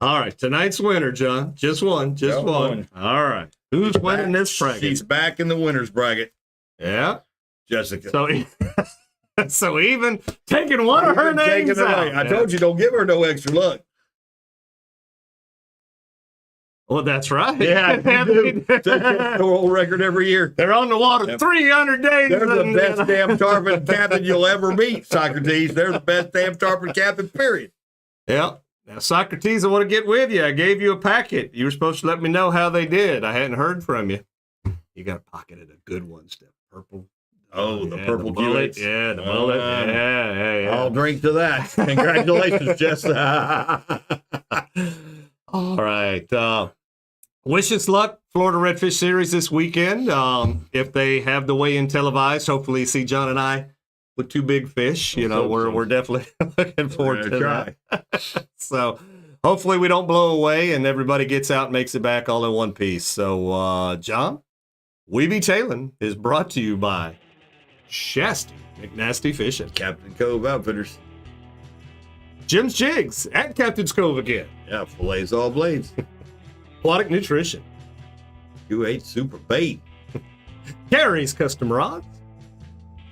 All right, tonight's winner, John. Just one. All right. Who's winning this bracket? She's back in the winner's bracket. Yeah. Jessica. So even taking one of her names out. I told you, don't give her no extra luck. Well, that's right. Yeah, the world record every year. They're on the water 300 days. They're the best damn tarpon captain you'll ever meet, Socrates. They're the best damn tarpon captain, period. Yeah. Now, Socrates, I want to get with you. I gave you a packet. You were supposed to let me know how they did. I hadn't heard from you. You got pocketed a good one, Steph. Purple. Oh, the purple bullet. Q8s. Yeah, the bullet. Yeah. I'll drink to that. Congratulations, Jess. All right. Wish us luck, Florida Redfish Series this weekend. If they have the weigh-in televised, hopefully see John and I with 2 big fish. We're definitely looking forward to that. So hopefully we don't blow away and everybody gets out and makes it back all in one piece. So, John, We Be Tailing is brought to you by Shasta McNasty Fishing, Captain Cove Outfitters. Jim's Jigs at Captain's Cove again, Yeah, Filletzall Blades. Aquatic Nutrition, Q8 Super Bait. Karrie's Custom Rods,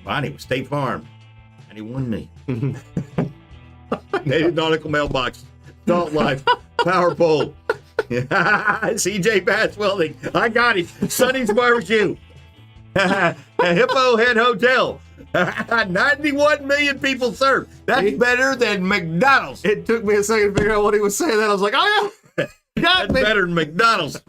Bonnie was State Farm. And he won me. Native Nautical Mailbox. Salt Life. Power Pole. CJ Bass Welding. I got him. Sonny's Barbecue. Hippo Head Hotel. 91 million people served. That's better than McDonald's. It took me a second to figure out what he was saying. Then I was like, oh yeah, got That's me. better than McDonald's.